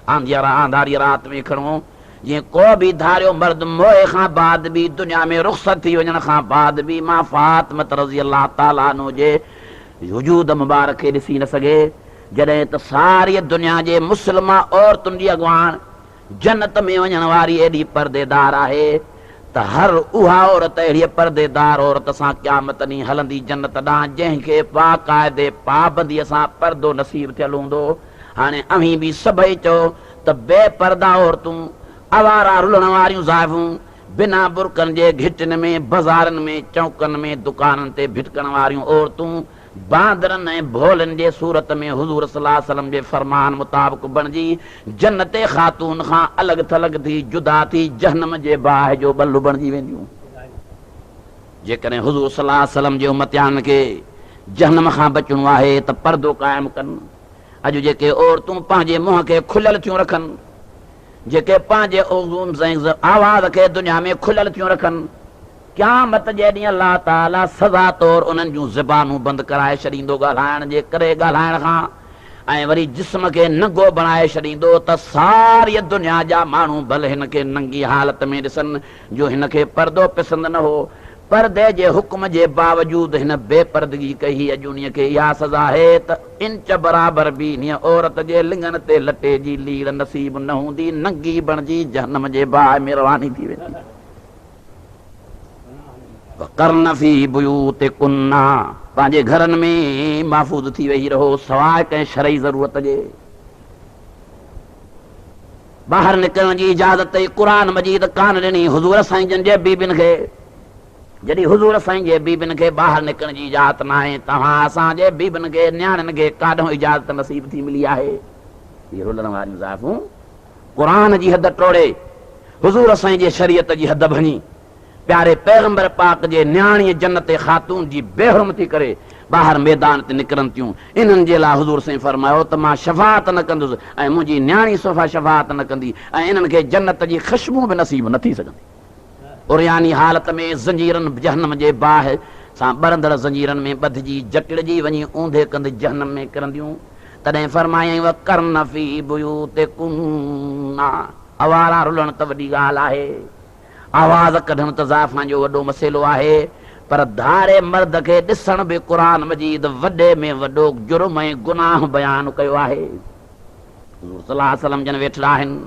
आंधारी राति में खणो, जीअं को बि धारियो मर्द मोए खां बाद बि दुनिया में रुख़्सत थी वञण खां बाद बि मां फातिमत रज़ी अल्लाह ताला अन्हु जे वजूद मुबारक खे ॾिसी न सघे, जॾहिं त सारी दुनिया जे मुस्लिमा औरतुनि जी अॻवान जन्नत में वञण वारी एॾी परदेदार आहे त हर उहा औरत अहिड़ी परदेदार औरत सां क़यामत ॾींहुं हलंदी जन्नत ॾांहुं, जंहिंखे बाक़ाइदे पाबंदीअ सां परदो नसीब थियल हूंदो। हाणे अवीं बि सभई चओ त बेपर्दा औरतूं, आवारा रुलण वारियूं ज़ाइफ़ूं, बिना बुरकनि जे घिटिन में बाज़ारनि में चौकनि में दुकाननि ते भिटकण वारियूं औरतूं बांदरनि ऐं भोलनि जे सूरत में हुज़ूर सल्लल्लाहु अलैहि वसल्लम जे फरमान मुताबिक़ बणिजी जन्नत ख़ातून खां अलॻि थलॻि थी जुदा थी जहन्नम जे बाहि जो बल्लु बणिजी वेंदियूं। जेकॾहिं हुज़ूर सल्लल्लाहु अलैहि वसल्लम जे उम्मतियान खे जहन्नम खां बचणो आहे त पर्दो क़ाइमु कनि। अॼु जेके औरतूं पंहिंजे मुंहं खे खुलियल थियूं रखनि, जेके पंहिंजे आवाज़ खे दुनिया में खुलियल थियूं रखनि, क़यामत जे ॾींहुं अल्लाह ताला सज़ा तौरु उन्हनि जूं ज़बानूं बंदि कराए छॾींदो ॻाल्हाइण जे करे, ॻाल्हाइण खां, ऐं वरी जिस्म खे नंगो बणाए छॾींदो त सारी दुनिया जा माण्हू भले हिन खे नंगी हालत में ॾिसनि जो हिन खे पर्दो पसंदि न हो, पर्दे जे हुक्म जे बावजूद हिन बेपर्दगी कई। अॼु उन्हीअ खे इहा सज़ा आहे त इंच बराबर बि इन औरत जे लिंगन ते लटे जी लीर नसीब न हूंदी, नंगी बणिजी जहन्नम जे बाहि में रवानी थी वेंदी। करन फी बुयूतिकुन्ना, पंहिंजे घरनि में महफूज़ थी वेही रहो सवाइ कंहिं शरई ज़रूरत जे। ॿाहिरि निकिरण जी इजाज़त क़ुरान मजीद कान ॾिनी हुज़ूर साईं जन जे बीबियुनि खे। जॾहिं हुज़ूर साईं जे बीबियुनि खे ॿाहिरि निकिरण जी इजाज़त न आहे, तव्हां असांजे बीबियुनि खे न्याणियुनि खे काॾों इजाज़त नसीब थी मिली आहे। इहे रुलण वारियूं ज़ाइफ़ूं क़ुरान जी हद टोड़े हुज़ूर साईं जे शरीयत जी हद भञी प्यारे पैगंबर पाक जे न्याणीअ जन्नत ख़ातून जी बेहुरमती करे ॿाहिरि मैदान ते निकिरनि थियूं। इन्हनि जे लाइ हुज़ूर साईं फरमायो त मां शफ़ाअत न कंदुसि ऐं मुंहिंजी न्याणी सोफ़ा शफ़ाअत न कंदी ऐं इन्हनि खे जन्नत जी ख़ुशबू बि नसीब न थी सघंदी। उरियानी हालत में ज़ंजीरनि जहन्नम जे बाहि सां ॿरंदड़ ज़ंजीरनि में ॿधिजी जटिड़जी वञी ऊंधे कंदे जहन्नम में किरंदियूं। तॾहिं फरमायईं व करन फी बुयूतिकुन्ना, आवारा रुलण त वॾी ॻाल्हि आहे, आवाज़ कढण त ज़ाइफ़ां जो वॾो मसइलो आहे, पर धारे मर्द खे ॾिसण बि क़ुरान मजीद वॾे में वॾो जुर्म ऐं गुनाह बयान कयो आहे। हुज़ूर सल्लल्लाहु अलैहि वसल्लम जन वेठड़ा आहिनि,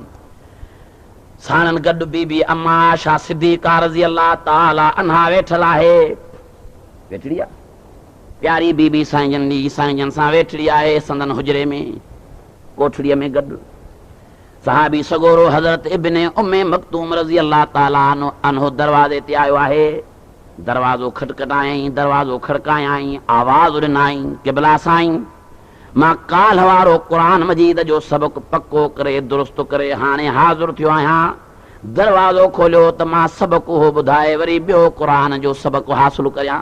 साणनि गॾु बीबी अम्मा आयशा सिद्दीक़ा रज़ी अल्लाह ताला अन्हा वेठल आहे। वेठड़ी आहे प्यारी बीबी साईं जन सां वेठड़ी आहे संदन हुजरे में कोठड़ीअ में गॾु। सहाबी सगोरो हज़रत इब्ने उम्मे मक्तूम रज़ी अल्लाह ताला अन्हो दरवाज़े ते आयो आहे। दरवाज़ो खटखटायईं, दरवाज़ो खड़कायईं, आवाज़ ॾिनाईं, क़िबला साईं मां काल्ह वारो क़ुरान मजीद जो सबक़ पक्को करे दुरुस्त करे हाणे हाज़िर थियो आहियां। दरवाज़ो खोलियो त मां सबक़ उहो ॿुधाए वरी ॿियो क़ुरान जो सबक़ हासिल करियां।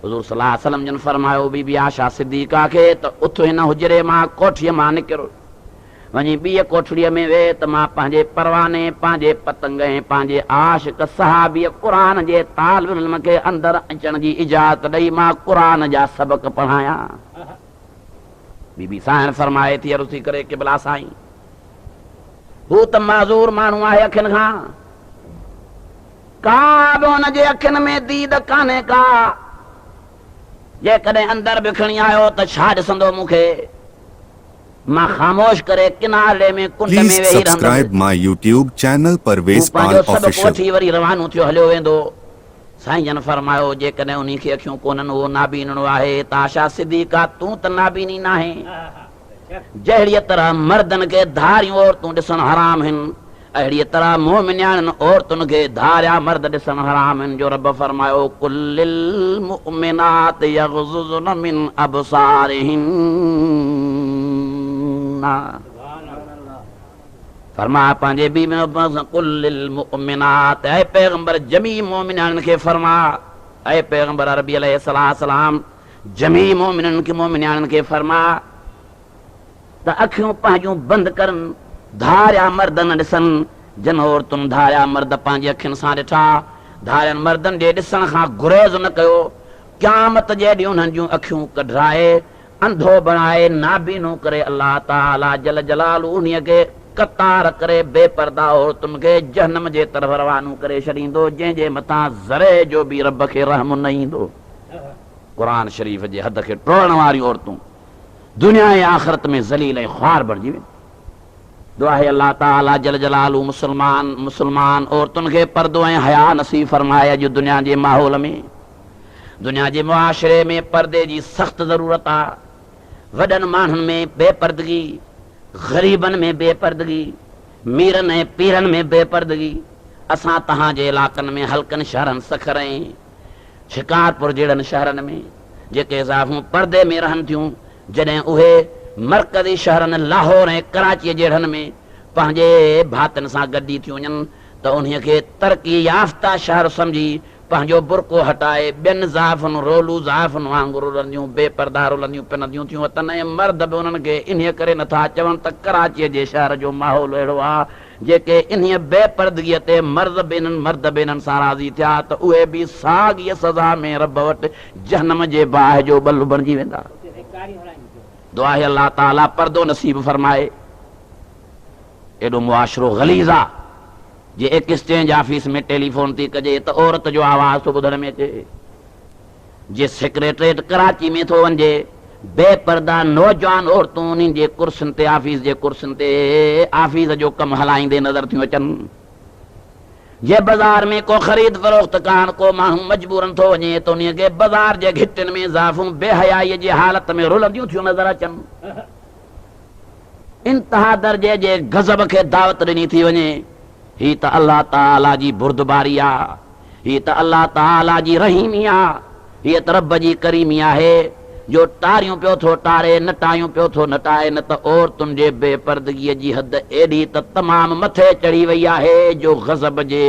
हुज़ूर सल्लल्लाहु अलैहि वसल्लम जन फरमायो बीबी आशा सिद्दीक़ा खे त उथ हिन हुजरे मां कोठीअ मां निकिरो वञी ॿीअ कोठड़ीअ में वेह त मां पंहिंजे परवाने पंहिंजे पतंग ऐं पंहिंजे आशिक़ सहाबीअ क़ुरान जे तालिब इल्म खे अंदरि अचण जी इजाज़त ॾेई मां क़ुरान जा सबक़ पढ़ायां। बीबी साहिण फरमाए थी अर्ज़ थी करे क़िबला साईं हू त माज़ूर माण्हू आहे अखियुनि खां का बि हुनजे अखियुनि में दीद कान्हे का जेकॾहिं अंदरि बि खणी आयो त छा ॾिसंदो मूंखे मां ख़ामोश करे किनारे में कुंड में Please वेही subscribe रहंदुमि। my YouTube channel Parvez Pal पंहिंजो सबक़ Official. वठी वरी रवानो थियो हलियो वेंदो। साईं जन फरमायो जेकॾहिं उन्ही खे अखियूं कोन्हनि उहो नाबीनणो आहे त आशा सिद्दीक़ा तूं त नाबीनी नाहे। जहिड़ीअ तरह मर्दनि खे धारियूं औरतूं ॾिसण हराम आहिनि अहिड़ीअ तरह मोमिनियाणनि औरतुनि खे धारिया मर्द ॾिसण हराम आहिनि। जो रब फरमायो कुल्लिल मुमिनात यग़ज़ुज़न मिन अबसारिहिन फरमाया पंहिंजे कुल्लिल मुमिनात ऐं पैगंबर जमी मोमिनाणनि खे फरमा ऐं पैगंबर अरबी अलैहिस्सलाम जमी मोमिननि खे मोमिनाणनि खे फरमा त अखियूं पंहिंजूं बंदि करनि धारिया मर्द न ॾिसनि जन औरतुनि धारिया मर्द पंहिंजी अखियुनि सां ॾिठा धारियनि मर्दनि जे ॾिसण खां गुरेज़ न कयो क़यामत जे ॾींहुं उन्हनि जूं अखियूं कढाए अंधो बणाए नाबीनो करे अल्लाह ताला जल जलालू उन्हीअ खे कतार करे बेपर्दा औरतुनि खे जहन्नम जे तरफ़ रवानो करे छॾींदो जंहिंजे मथां ज़रे जो बि रब खे रहम न ईंदो। क़ुरान शरीफ़ जे हद खे टोड़ण वारियूं औरतूं दुनिया ऐं आख़िरत में ज़लील ऐं ख़्वार बणिजी वेंदियूं। दुआ आहे अल्लाह ताला जल जलालू मुसलमान औरतुनि खे पर्दो ऐं हया नसीब फरमाए। अॼु दुनिया जे माहौल में दुनिया जे मुआशिरे में पर्दे जी सख़्त ज़रूरत आहे। वॾनि माण्हुनि में बेपर्दगी ग़रीबनि में बेपर्दगी मीरनि ऐं पीरनि में बेपर्दगी। असां तव्हांजे इलाइक़नि में हल्कनि शहरनि सखर ऐं शिकारपुर जहिड़नि शहरनि में जेके ज़ाइफ़ूं पर्दे में रहनि थियूं जॾहिं उहे मर्कज़ी शहरनि लाहौर ऐं कराची जहिड़नि में पंहिंजे भातियुनि सां गॾिजी थियूं वञनि त उन्हीअ खे तरक़ी याफ़्ता शहर सम्झी पंहिंजो बुरको हटाए ॿियनि ज़ाइफ़ुनि रोलू ज़ाइफ़ुनि वांगुरु रुलंदियूं बेपर्दा रुलंदियूं पिनंदियूं थियूं त न मर्द बि उन्हनि खे इन्हीअ करे नथा चवनि त कराचीअ जे शहर जो माहौल अहिड़ो आहे जेके इन्हीअ बेपर्दगीअ ते मर्द बि इन्हनि सां राज़ी थिया त उहे बि साॻीअ सज़ा में रब वटि जहन्नम जे बाहि जो बल बणिजी वेंदा। दुआ आहे अल्लाह ताला पर्दो नसीब फरमाए। एॾो मुआशिरो ग़लीज़ आहे जे एक्सचेंज ऑफिस में टेलीफोन थी कजे त औरत जो आवाज़ थो ॿुधण में अचे जे सेक्रेटरेट कराची में थो वञे बेपर्दा नौजवान औरतूं उन्हनि जे कुर्सियुनि ते ऑफिस जे कुर्सियुनि ते ऑफिस जो कमु हलाईंदे नज़र थियूं अचनि। जे बाज़ार में को ख़रीद फ़रोख्त कान को माण्हू मजबूरन थो वञे त उन्हीअ खे बाज़ार जे घिटियुनि में ज़ाइफ़ूं बेहयाईअ जी हालत में रुलंदियूं थियूं नज़र अचनि। इंतिहा दर्जे जे गज़ब खे दावत ॾिनी थी वञे। ही त अल्लाह ताला जी बुर्दबारी आहे ही त अल्लाह ताला जी रहीमी आहे हीअ त रब जी करीमी आहे जो टारियूं पियो थो टारे नटायूं पियो थो नटाए न त औरतुनि जे बेपर्दगीअ जी हद एॾी त तमामु मथे चढ़ी वई आहे जो गज़ब जे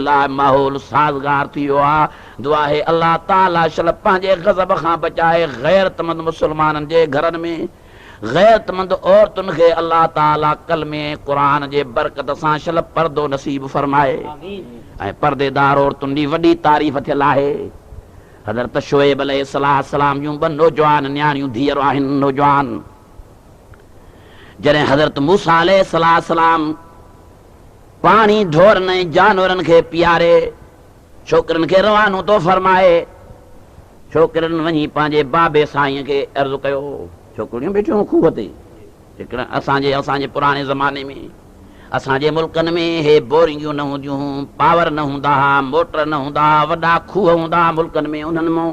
लाइ माहौल साज़गार थी वियो आहे। दुआ आहे अल्लाह ताला शल पंहिंजे गज़ब खां बचाए ग़ैरतमंद मुसलमाननि जे घरनि में ग़ैरतमंद औरतुनि खे अल्लाह ताला कलमे क़ुरान जे बरकत सां शल पर्दो नसीब फरमाए। ऐं पर्देदार औरतुनि जी वॾी तारीफ़ थियल आहे। हज़रत शुएब अलैहिस्सलाम जूं ॿ नौजवान न्याणियूं धीअरूं आहिनि नौजवान जॾहिं हज़रत मूसा अलैहिस्सलाम पाणी ढोरनि ऐं जानवरनि खे पीआरे छोकिरनि खे रवानो थो फरमाए छोकिरनि वञी पंहिंजे बाबे साईं खे अर्ज़ु कयो। छोकिरियूं बीठियूं खूह ते असांजे पुराणे ज़माने में असांजे मुल्कनि में हे बोरिंगियूं न हूंदियूं पावर न हूंदा हुआ मोटर न हूंदा हुआ वॾा खूह हूंदा हुआ मुल्कनि में उन्हनि मां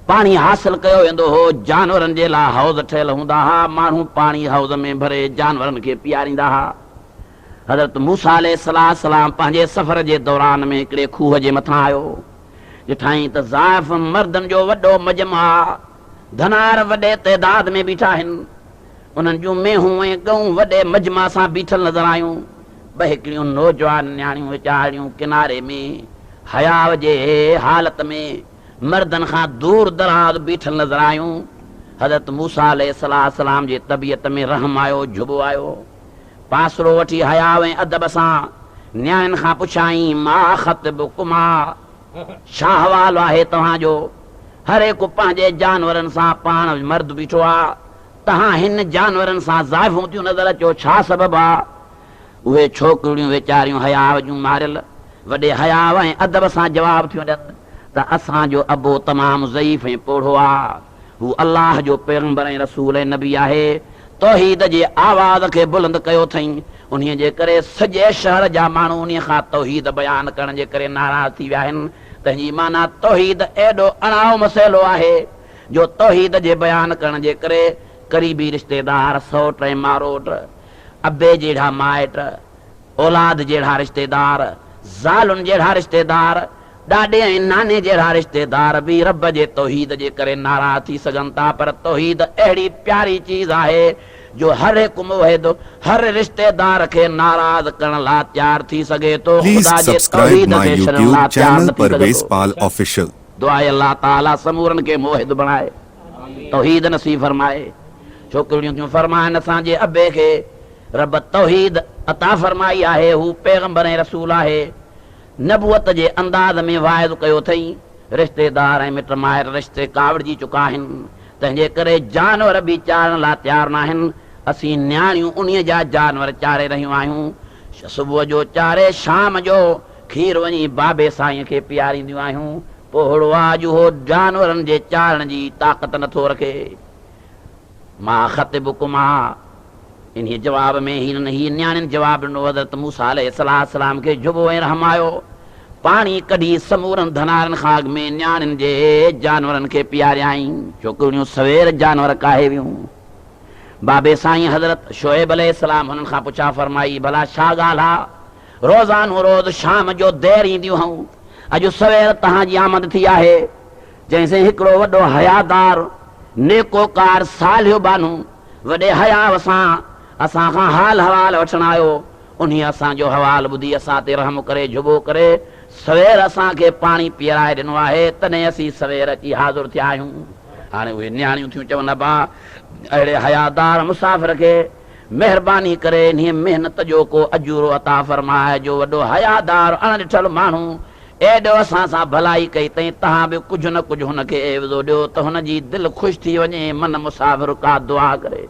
पाणी हासिल कयो वेंदो हो। जानवरनि जे लाइ हौज़ ठहियल हूंदा हुआ माण्हू पाणी हौज़ में भरे जानवरनि खे पीआरींदा हुआ। हज़रत मूसा अलैहिस्सलाम पंहिंजे सफ़र जे दौरान में हिकिड़े खूह जे मथां आयो ॾिठाई त ज़ाइफ़ मर्दनि जो वॾो मजमा धनार वॾे तइदाद में बीठा आहिनि उन्हनि जूं मेहूं ऐं गऊं वॾे मजमा सां बीठल नज़र आयूं। ॿ हिकिड़ियूं नौजवान न्याणियूं वीचारियूं किनारे में हया जे हालत में मर्दनि खां दूर दराज बीठल नज़र आयूं। हज़रत मूसा अलैहिस्सलाम जे तबियत में रहम आयो, झुबो आयो। पासरो वठी हया ऐं अदब सां न्याणियुनि खां पुछाई, मा ख़तबुकुमा, छा हवालो आहे तव्हांजो? हर हिकु पंहिंजे जानवरनि सां पाण मर्द बीठो आहे, तव्हां हिन जानवरनि सां ज़ाइफ़ूं थियूं नज़र अचो, छा सबबु आहे? उहे छोकिरियूं वीचारियूं हया जूं मारियल वॾे हया ऐं अदब सां जवाब थियूं ॾियनि त असांजो अबो तमामु ज़ईफ़ ऐं पोढ़ो आहे, हू अल्लाह जो पैगंबर ऐं रसूल ऐं नबी आहे। तौहीद जे आवाज़ खे बुलंद कयो अथई, उन्हीअ जे करे सॼे शहर जा माण्हू उन्हीअ खां तौहीद बयान करण जे करे नाराज़ थी विया आहिनि। तंहिंजी माना तौहीद एॾो अणाओ मसइलो आहे जो तौहीद जे बयान करण जे करे क़रीबी रिश्तेदार, सौट ऐं मारोट, अबे जहिड़ा माइट, औलाद जहिड़ा रिश्तेदार, ज़ालुनि जहिड़ा रिश्तेदार, ॾाॾे ऐं नाने जहिड़ा रिश्तेदार बि रब जे तौहीद जे करे नाराज़ थी सघनि था। पर तौहीद अहिड़ी प्यारी चीज़ आहे जो हर हिकु मुवहिद हर रिश्तेदार खे नाराज़ करण लाइ तयारु थी सघे थो। Please ख़ुदा जे subscribe तौहीद my खे छॾण YouTube लाइ तयारु channel न थी सघे Parvez थो। Pal Official. दुआ आहे अल्लाह ताला समूरनि खे मुवहिद बणाए, तौहीद नसीब फरमाए। छोकिरियूं थियूं फरमाइनि असांजे अबे खे रब तौहीद अता फरमाई आहे, हू पैगंबर ऐं रसूल आहे। नबूअत जे अंदाज़ में वाइद कयो अथई, रिश्तेदार ऐं मिट माइट रिश्ते कावड़जी चुका आहिनि, तंहिंजे करे जानवर बि चारण लाइ तयारु न आहिनि। असीं न्याणियूं उन्हीअ जा जानवर चारे रहियूं आहियूं। सुबुह जो चारे, शाम जो खीर वञी बाबे साईं खे पीआरींदियूं आहियूं। पोहड़ो आज उहो जानवरनि जे चारण जी ताक़त नथो रखे। मां ख़तबुकुमा, इन जवाब में ही न्याणियुनि जवाब ॾिनो। हज़रत मूसा अलैहिस्सलाम खे झुबो ऐं रहम आयो। पाणी कढी समूरनि धनारनि खां अॻु में न्याणियुनि जे जानवरनि खे पीआरियाई। छोकिरियूं सवेर जानवर काहे वियूं। बाबे साईं हज़रत शोएब अलैहिस्सलाम हुननि खां पुछा फरमाई, भला छा ॻाल्हि आहे? रोज़ानो रोज़ शाम जो देर ईंदियूं हूं, अॼु सवेर तव्हांजी आमद थी आहे। जंहिंसे हिकिड़ो वॾो हयादार नेकोकार सालियो बानू वॾे हयाव सां असां खां हाल हवाल वठण आयो। उन्हीअ असांजो हवाल ॿुधी असां ते रहम करे झुबो करे सवेर असांखे पाणी पीआराए ॾिनो आहे, तॾहिं असीं सवेर अची हाज़ुर थिया आहियूं। हाणे उहे न्याणियूं थियूं चवनि, अबा अहिड़े हयादार मुसाफ़िर खे महिरबानी करे इन महिनत जो को अजूरो अता फरमाए। जो वॾो हयादार अणॾिठल माण्हू एॾो असां सां भलाई कई अथई, तव्हां बि कुझु न कुझु हुनखे एवज़ो ॾियो त हुनजी दिलि ख़ुशि थी वञे। मन मुसाफ़िर का दुआ करे।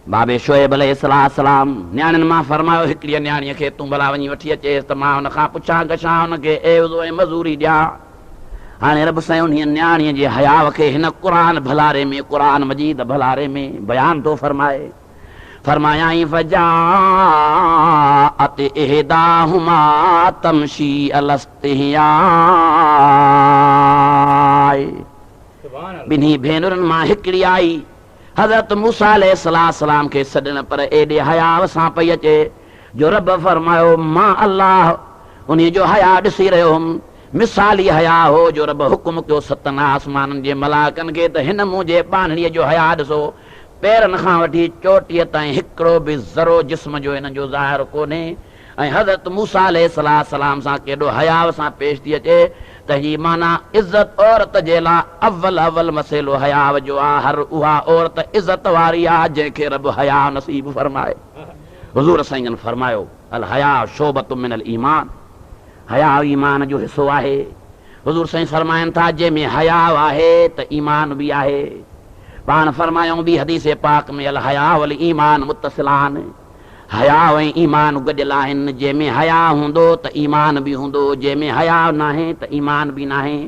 बाबे शोएब अलैहिस्सलाम न्याणियुनि मां फरमायो, हिकिड़ीअ न्याणीअ खे तूं भला वञी वठी अचेसि त मां हुन खां पुछां गछां हुनखे एवज़ो ऐं मज़ूरी ॾियां। हाणे रब साईं उन न्याणीअ जे हयाव खे हिन क़ुरान भलारे में, क़ुरान मजीद भलारे में बयान थो फरमाए। फरमायाई फजाअत इहदाहुमा तमशी अला इस्तिहयाय। ॿिन्ही भेनरुनि मां हिकिड़ी आई हज़रत मूसा अलैहिस्सलाम खे सॾण, पर एॾे हयाव सां पई अचे जो रब फरमायो, मां अल्लाह उन जो हया ॾिसी रहियो हुउमि। मिसाली हया हो जो रब हुकुम कयो सतन आसमाननि जे मलाकनि खे त हिन मुंहिंजे ॿानड़ीअ जो हया ॾिसो। पेरनि खां वठी चोटीअ ताईं हिकिड़ो बि ज़रो जिस्म जो हिन जो ज़ाहिर कोन्हे। ऐं हज़रत मूसा अलैहिस्सलाम सां केॾो हयाव सां पेश थी अचे। तंहिंजी माना इज़त औरत जे लाइ अव्वल मसइलो हयाव जो आहे। हर उहा औरत इज़त वारी आहे जंहिंखे रब हया नसीब फरमाए। हुज़ूर साईं फरमायो, अल हया शोबतु मिनल ईमान, हया ईमान जो हिसो आहे। हुज़ूर साईं फरमाइनि था, जंहिंमें हया आहे त ईमान बि आहे। पाण फरमायूं बि हदीस पाक में, अल हया वल ईमान मुतसिलान, हया ऐं ईमान गॾियल आहिनि। जंहिंमें हया हूंदो त ईमान बि हूंदो, जंहिंमें हया नाहे त ईमान बि नाहे।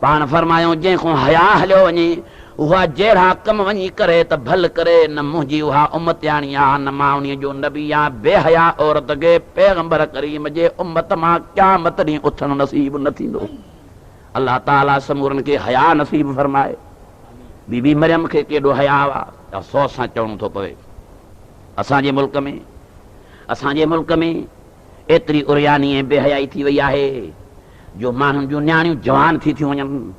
पाण फरमायूं, जंहिंखां हया हलियो वञे उहा जहिड़ा कम वञी करे त भल करे, न मुंहिंजी उहा उम्मतियाणी आहे, न मां उन जो नबी आहे। बेहया औरत खे पैगंबर करीम जे उम्मत मां क़यामत ॾींहुं उथणु नसीब न थींदो। अल्लाह ताला समूरनि खे हया नसीब फरमाए। बीबी मरियम खे केॾो हया हुआ, अफ़सोस सां चवणो थो पवे। असांजे मुल्क में एतिरी उरियानी ऐं बेहयाई थी वई आहे जो माण्हुनि जूं न्याणियूं जवान थी थियूं वञनि,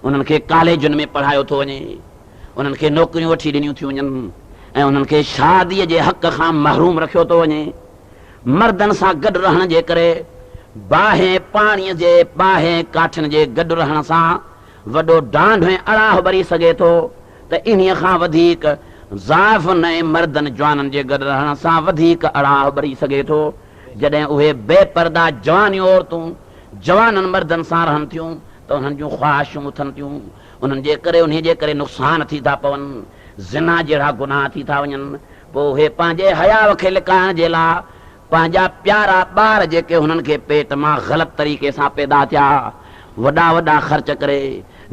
उन्हनि खे कॉलेजुनि में पढ़ायो थो वञे, उन्हनि खे नौकरियूं वठी ॾिनियूं थियूं वञनि, ऐं उन्हनि खे शादीअ जे हक़ खां महरूम रखियो थो वञे। मर्दनि सां गॾु रहण जे करे बाहि पाणीअ जे बाहि काठियुनि जे गॾु रहण सां वॾो डांड ऐं अड़ाह भरी सघे थो, त इन्हीअ खां वधीक ज़ाइफ़ नए मर्दनि जवाननि जे गॾु रहण सां वधीक अड़ाह भरी सघे थो। जॾहिं उहे बेपर्दा जवानियूं औरतूं जवाननि मर्दनि सां रहनि थियूं त उन्हनि जूं ख़्वाहिशूं उथनि थियूं, उन्हनि जे करे उन्हीअ जे करे नुक़सान थी था पवनि, ज़िना जहिड़ा गुनाह थी था वञनि। पोइ उहे पंहिंजे हयाव खे लिकाइण जे लाइ पंहिंजा प्यारा ॿार जेके हुननि खे पेट मां ग़लति तरीक़े सां पैदा थिया, वॾा वॾा ख़र्च करे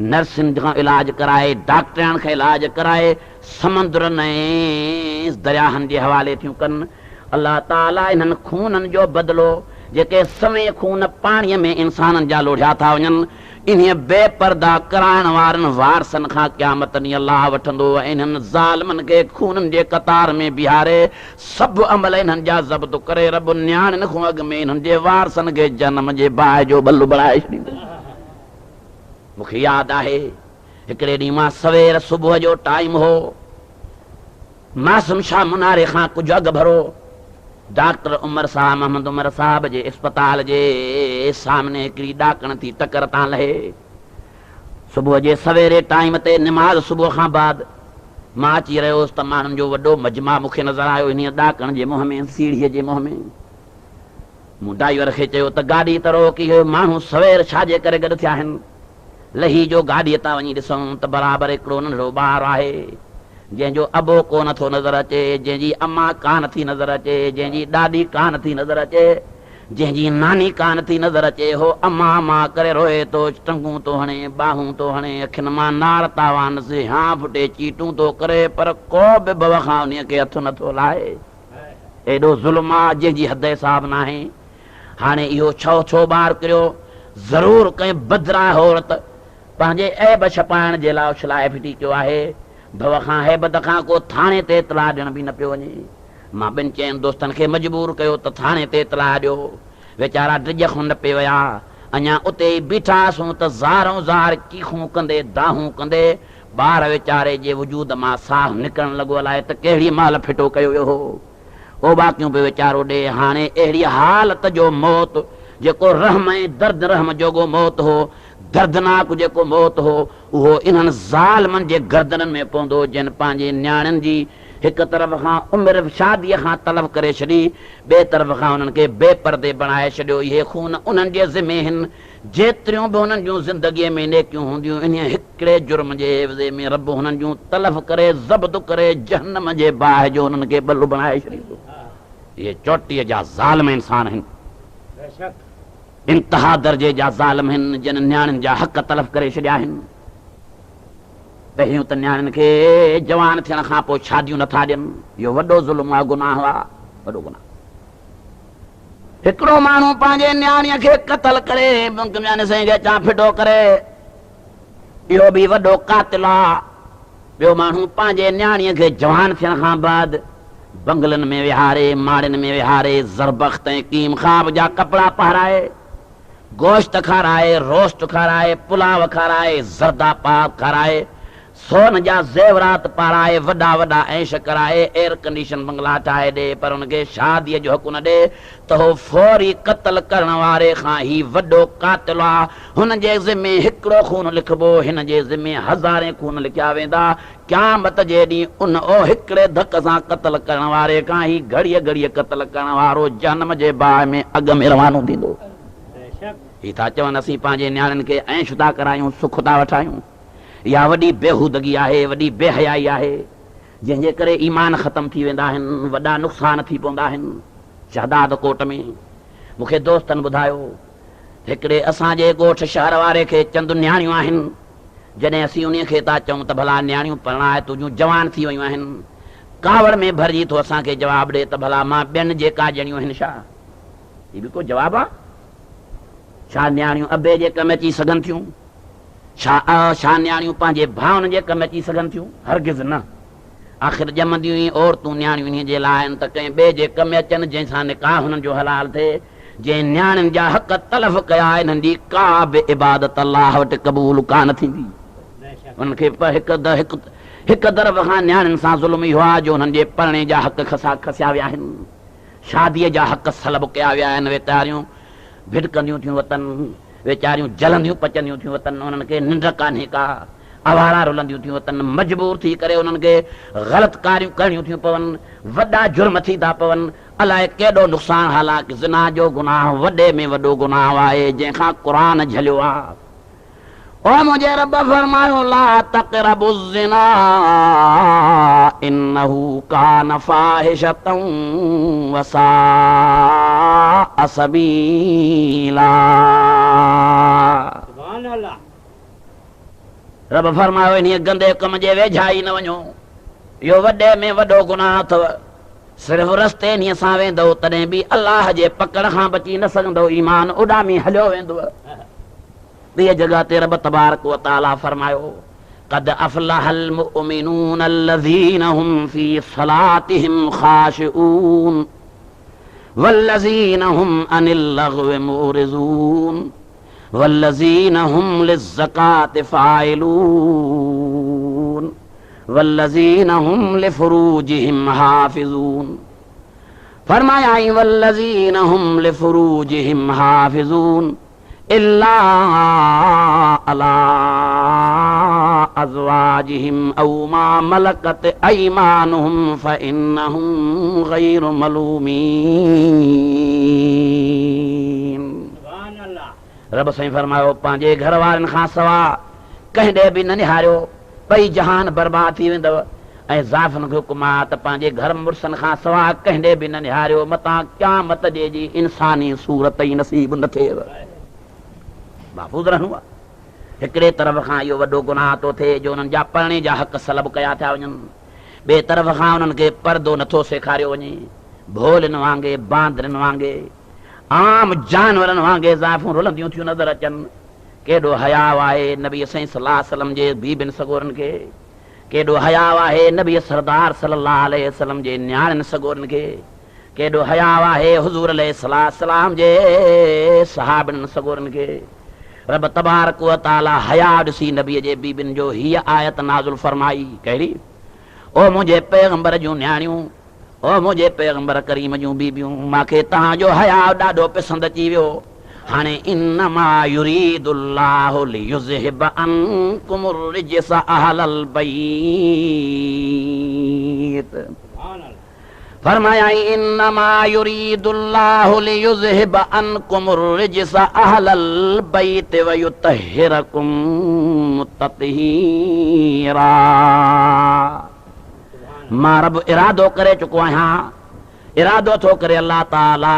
नर्सियुनि खां इलाज कराए, डॉक्टरनि खां इलाज कराए, समुंद्रनि ऐं दरियाहनि जे हवाले थियूं कनि। अलाह ताला इन्हनि खूननि जो बदिलो जेके सवे खून पाणीअ में इंसाननि जा लोढ़िया था वञनि, इन्हीअ बेपर्दा कराइण वारनि वारसनि खां क़यामत ॾींहुं अलाह वठंदो। इन्हनि ज़ालिमनि खे खूननि जे कतार में बीहारे सभु अमल इन्हनि जा ज़ब्त करे रब न्याणियुनि खां अॻु में इन्हनि जे वारसनि खे जनम जे बाहि जो बल्लु बणाए छॾींदो। मूंखे यादि आहे हिकिड़े ॾींहुं मां सवेर सुबुह जो टाइम हो, मासूम शाह मुनारे खां कुझु अॻु भरो डॉक्टर उमर साहब मोहम्मद उमर साहब जे अस्पताल जे सामने हिकिड़ी ॾाकण थी टकर तां लहे। सुबुह जे सवेरे टाइम ते निमाज़ सुबुह खां बाद मां अची रहियो हुउसि त माण्हुनि जो वॾो मजमा मूंखे नज़र आयो इन ॾाकण जे मुंहं में, सीढ़ीअ जे मुंहं में। मूं ड्राइवर खे चयो त गाॾी तरो की इहे माण्हू सवेर छाजे करे गॾु थिया आहिनि। लही जो गाॾीअ तां वञी ॾिसूं त बराबरि हिकिड़ो नंढड़ो ॿारु आहे जंहिंजो अबो को नथो नज़र अचे, जंहिंजी अम्मा कान थी नज़र अचे, जंहिंजी ॾाॾी कान थी नज़र अचे, जंहिंजी नानी कान थी नज़र अचे। हो अम्मा अम्मा करे रोए थो, टंगूं थो हणे, बाहूं थो हणे, अखियुनि मां नार था वहनि, हाँ फुटे चीटूं थो करे, पर को बि बव खां उन खे हथु नथो लाहे। एॾो ज़ुल्म आहे जंहिंजी हद हिसाब नाहे। हाणे इहो छो ॿार किरियो? ज़रूर कंहिं बदरा औरत पंहिंजे ऐब छपाइण जे लाइ उछलाए फिटी कयो आहे। भव खां हैबत खां को थाणे ते इतलाह ॾियण बि न पियो वञे। मां ॿिनि चइनि दोस्तनि खे मजबूर कयो त थाणे ते इतलाह ॾियो। वीचारा ड्रिज खां न पे विया, अञा उते ई बीठा हुआसीं त ज़ारों ज़ार कीखूं कंदे दाहूं कंदे ॿार वीचारे जे वजूद मां साह निकिरण लॻो। अलाए त कहिड़ी महिल फिटो कयो वियो हो, ओ बाक़ियूं बि वीचारो ॾे। हाणे अहिड़ी हालत जो मौत जेको रहम ऐं दर्द रहम जोॻो मौत हो, दर्दनाक जेको मौत हो, उहो इन्हनि ज़ालिमनि जे गर्दननि में पवंदो जिन पंहिंजे न्याणियुनि जी हिक तरफ़ खां उमिरि शादीअ खां तलब करे छॾी, ॿिए तरफ़ खां उन्हनि खे बेपर्दे बणाए छॾियो। इहे खून उन्हनि जे ज़िमे आहिनि। जेतिरियूं बि हुननि जूं ज़िंदगीअ में नेकियूं हूंदियूं, इन हिकिड़े जुर्म जे एवज़े में रब हुननि जूं तलफ़ करे ज़ब्त करे जहन्नम जे बाहि जो हुननि खे बल्लु बणाए छॾींदो। इहे चोटीअ जा ज़ालिम इंसान आहिनि, इंतहा दर्जे जा ज़ालिम आहिनि जिन न्याणियुनि जा हक़ तलफ़ करे छॾिया आहिनि। पहिरियों त न्याणियुनि खे जवान थियण खां पोइ शादियूं नथा ॾियनि, इहो वॾो ज़ुल्म आहे, गुनाह आहे, वॾो गुनाह। हिकिड़ो माण्हू पंहिंजे न्याणीअ खे क़तल करे साईं खे चा फिटो करे, इहो बि वॾो कातिल आहे। ॿियो माण्हू पंहिंजे न्याणीअ खे जवान थियण खां बाद बंगलनि में विहारे, माड़ियुनि में विहारे, ज़रबख़्त ऐं कीम ख़्वाब जा कपिड़ा पाराए, गोश्त खाराए, रोस्ट खाराए, पुलाव खाराए, ज़रदा पाक खाराए, सोन जा ज़ेवरात पाराए, वॾा वॾा ऐश कराए, एयर कंडीशन बंगला ठाहे ॾे, पर हुनखे शादीअ जो हक़ न ॾे त हो फौरी क़त्ल करण वारे खां ही वॾो कातिल आहे। हुन जे ज़िमे हिकिड़ो खून लिखबो, हिन जे ज़िमे हज़ारे खून लिखिया वेंदा। क़यामत जे ॾींहुं उन ओ हिकिड़े धक सां क़त्ल करण वारे खां ही घड़ीअ घड़ीअ क़त्ल करण वारो जहन्नम जे बाहि में अॻ में रवानो थींदो। ही था चवनि असीं पंहिंजे न्याणियुनि खे ऐश था करायूं, सुख था वठायूं। इहा वॾी बेहूदगी आहे, वॾी बेहयाई आहे, जंहिंजे करे ईमान ख़तम थी वेंदा आहिनि, वॾा नुक़सान थी पवंदा आहिनि। शहदाद कोट में मूंखे दोस्तनि ॿुधायो, हिकिड़े असांजे ॻोठ शहर वारे खे चंद न्याणियूं आहिनि। जॾहिं असीं उन खे था चऊं त भला न्याणियूं परणाए, तुंहिंजूं जवान थी वियूं आहिनि, कावड़ में भरिजी थो असांखे जवाबु ॾे त भला मां ॿियनि जेका ॼणियूं आहिनि छा? हीउ बि को जवाबु आहे? छा न्याणियूं अबे जे कमु अची सघनि थियूं? छा न्याणियूं पंहिंजे भाउनि जे कमु अची सघनि थियूं? हरगिज़ न। आख़िर ॼमंदियूं ई औरतूं न्याणियूं इन जे लाइ आहिनि त कंहिं ॿिए जे कमु अचनि, जंहिंसां निकाह हुननि जो हलाल थिए। जंहिं न्याणियुनि जा हक़ तलफ़ कया इन्हनि जी का बि इबादत अलाह वटि क़बूल कान थींदी। उनखे हिक तरफ़ खां न्याणियुनि सां ज़ुल्म इहो आहे जो हुननि जे पढ़णे जा हक़ खसिया विया आहिनि, शादीअ जा हक़ सलब कया विया आहिनि। वेचारियूं भिटकंदियूं थियूं वतन, वेचारियूं जलंदियूं पचंदियूं थियूं वतन, उन्हनि खे निंड कान्हे का, आवारा रुलंदियूं थियूं वतन, मजबूर थी करे उन्हनि खे ग़लति कारियूं करणियूं थियूं पवनि, वॾा जुर्म थी था पवनि। अलाए केॾो नुक़सानु, हालांकि ज़िना जो गुनाह वॾे में वॾो गुनाह आहे जंहिंखां क़ुरान झलियो आहे। ओ मुंहिंजे रब फरमायो ला तक़रबु ज़िना इन्नहु कान फ़ाहिशतन वसाअ सबीला। सुभान अल्लाह। रब फरमायो इन गंदे कम जे वेझा ई न वञो, इहो वॾे में वॾो गुनाह अथव। सिर्फ़ रस्ते इन सां वेंदो तॾहिं बि अलाह जे पकड़ खां बची न सघंदो, ईमान उॾामी हलियो वेंदो। ॿिए जगह ते रब तबारक व तआला फरमायो क़द अफ़लहल मुमिनून अल्लज़ीन हुम फ़ी सलातिहिम ख़ाशिऊन वल्लज़ीन हुम अनिल लग़्व मुरिज़ून वल्लज़ीन हुम लिज़्ज़काति फ़ाइलून वल्लज़ीन हुम लिफ़ुरूजिहिम हाफ़िज़ून। फरमाया वल्लज़ीन हुम लिफ़ुरूजिहिम हाफ़िज़ून इल्ला अला अज़वाजिहिम औ मा मलकत अयमानुहुम फ़इन्नहुम गैरु मलूमीन। रब साईं फरमायो पंहिंजे घर वारनि खां सवा कंहिं ॾे बि न निहारियो, भई जहान बर्बाद थी वेंदव। ऐं ज़ाइफ़ुनि खे हुकुम आहे त पंहिंजे घर मुड़ुसनि खां सवा कंहिं ॾे बि न निहारियो, मतां क़यामत ॾे जी इंसानी सूरत ई नसीब न थिएव। महफ़ूज़ रहणो आहे। हिकिड़े तरफ़ खां इहो वॾो गुनाह थो थिए जो हुननि जा पढ़णे जा हक़ सलब कया था वञनि, ॿिए तरफ़ खां हुननि खे परदो नथो सेखारियो वञे। भोलनि वांगुरु, बांदरनि वांगुरु, आम जानवरनि वांगुरु ज़ाइफ़ूं रुलंदियूं थियूं नज़र अचनि। केॾो हयाव आहे नबी सल्लल्लाहु अलैहि वसल्लम जे बीबियुनि सगोरनि खे, केॾो हयाव आहे नबी सरदार सल्लल्लाहु अलैहि वसल्लम जे न्याणियुनि सगोरनि खे, केॾो हयाव आहे हुज़ूर अलैहिस्सलाम जे सहाबनि सगोरनि खे। रब तबारक व तआला हया ॾिसी नबीअ जे बीबियुनि जो हीअ आयत नाज़िल फरमाई, कहिड़ी? ओ मुंहिंजे पैगंबर जूं न्याणियूं, ओ मुंहिंजे पैगंबर करीम जूं बीबियूं, मूंखे तव्हांजो हया ॾाढो पसंदि अची वियो। हाणे इन्नमा युरीदुल्लाहु लियुज़हिब अन्कुमुर रिजस अहलल बैत। फरमाया इन्नमा युरीदुल्लाहु लियुज़हिब अन्कुमुर रिजस अहलल बैत व युतहिरकुम तत्हीरा। मां रब इरादो करे चुको आहियां, इरादो थो करे अल्लाह ताला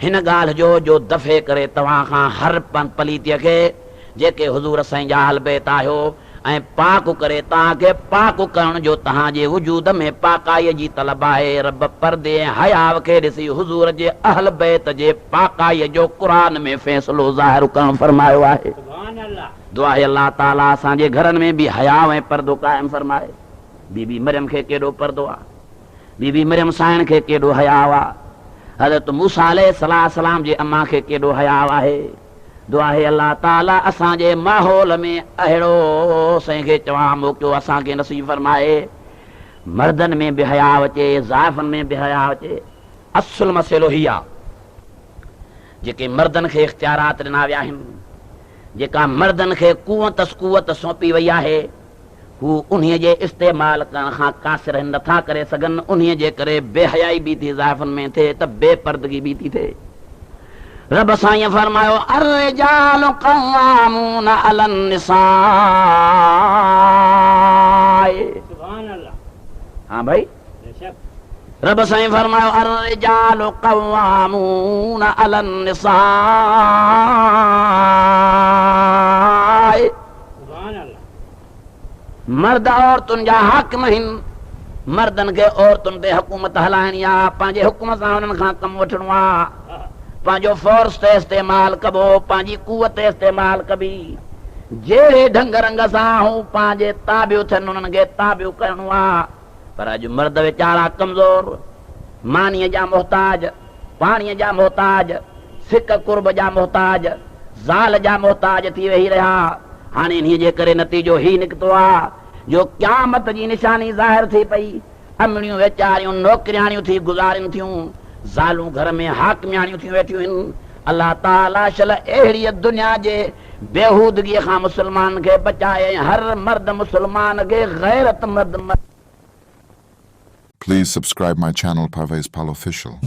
हिन ॻाल्हि जो दफ़े करे तव्हां खां हर पलीतीअ खे, जेके हुज़ूर साईं जा अहल बैत आहियो, ऐं पाक करे तव्हांखे पाक करण जो तव्हांजे वजूद में पाकाईअ जी तलब आहे। रब पर्दे हयाव खे ॾिसी हुज़ूर जे अहल बैत जे पाकाईअ जो क़ुरान में फ़ैसिलो ज़ाहिर करणु फरमायो आहे। दुआ आहे अल्लाह ताला असांजे घरनि में बि हयाव ऐं पर्दो क़ाइमु फरमाए। बीबी मरियम खे केॾो पर्दो आहे, बीबी मरियम साइण खे केॾो हयाव आहे, हज़रत मूसा अलैहिस्सलाम जे अम्मा खे केॾो हयाव आहे। दुआ आहे अल्लाह ताला असांजे माहौल में अहिड़ो साईं खे चवां मोकिलियो, असांखे नसीब फरमाए। मर्दनि में बि हयाव अचे, ज़ाइफ़ुनि में बि हयाव अचे। असुल मसइलो हीअ आहे, जेके मर्दनि खे इख़्तियारात ॾिना विया आहिनि, जेका मर्दनि खे कुवत सौंपी वई आहे, हू उन्हीअ जे इस्तेमाल करण खां कासिर नथा करे सघनि। उन्हीअ जे करे बेहयाई बि थी ज़ाइफ़ुनि में थिए त बेपर्दगी बि थी थिए। रब साईं फरमायो अर्रिजालु क़व्वामून अलन निसा। सुभान अल्लाह। हां भाई, रब साईं फरमायो अर्रिजालु क़व्वामून अलन निसा। मर्द औरतुनि जा हाकिम आहिनि, मर्दनि खे औरतुनि ते हुकूमत हलाइणी आहे, पंहिंजे हुकुम सां हुननि खां कमु वठिणो आहे, पंहिंजो फोर्स ते इस्तेमाल कबो, पंहिंजी कुवत इस्तेमाल कबी, जहिड़े ढंग रंग सां हू पंहिंजे ताबियो थियनि उन्हनि खे ताबियो करणो आहे। पर अॼु मर्द वीचारा कमज़ोर, मानीअ जा मोहताज, पाणीअ जा मोहताज, सिक कुर्ब जा मोहताज, ज़ाल जा मोहताज थी वेही रहिया। हाणे इन्हीअ जे करे नतीजो ही निकितो आहे जो क़यामत जी निशानी ज़ाहिर थी पई। अमड़ियूं वेचारियूं नौकरियाणियूं थी गुज़ारिन थियूं, ज़ालूं घर में हाकमियाणियूं थी वेठियूं आहिनि। अल्लाह ताला शल अहिड़ी दुनिया जे बेहूदगीअ खां मुस्लमान खे बचाए, हर मर्द मुस्लमान खे गैरतमंद। Please subscribe my channel Parvez Pal Official.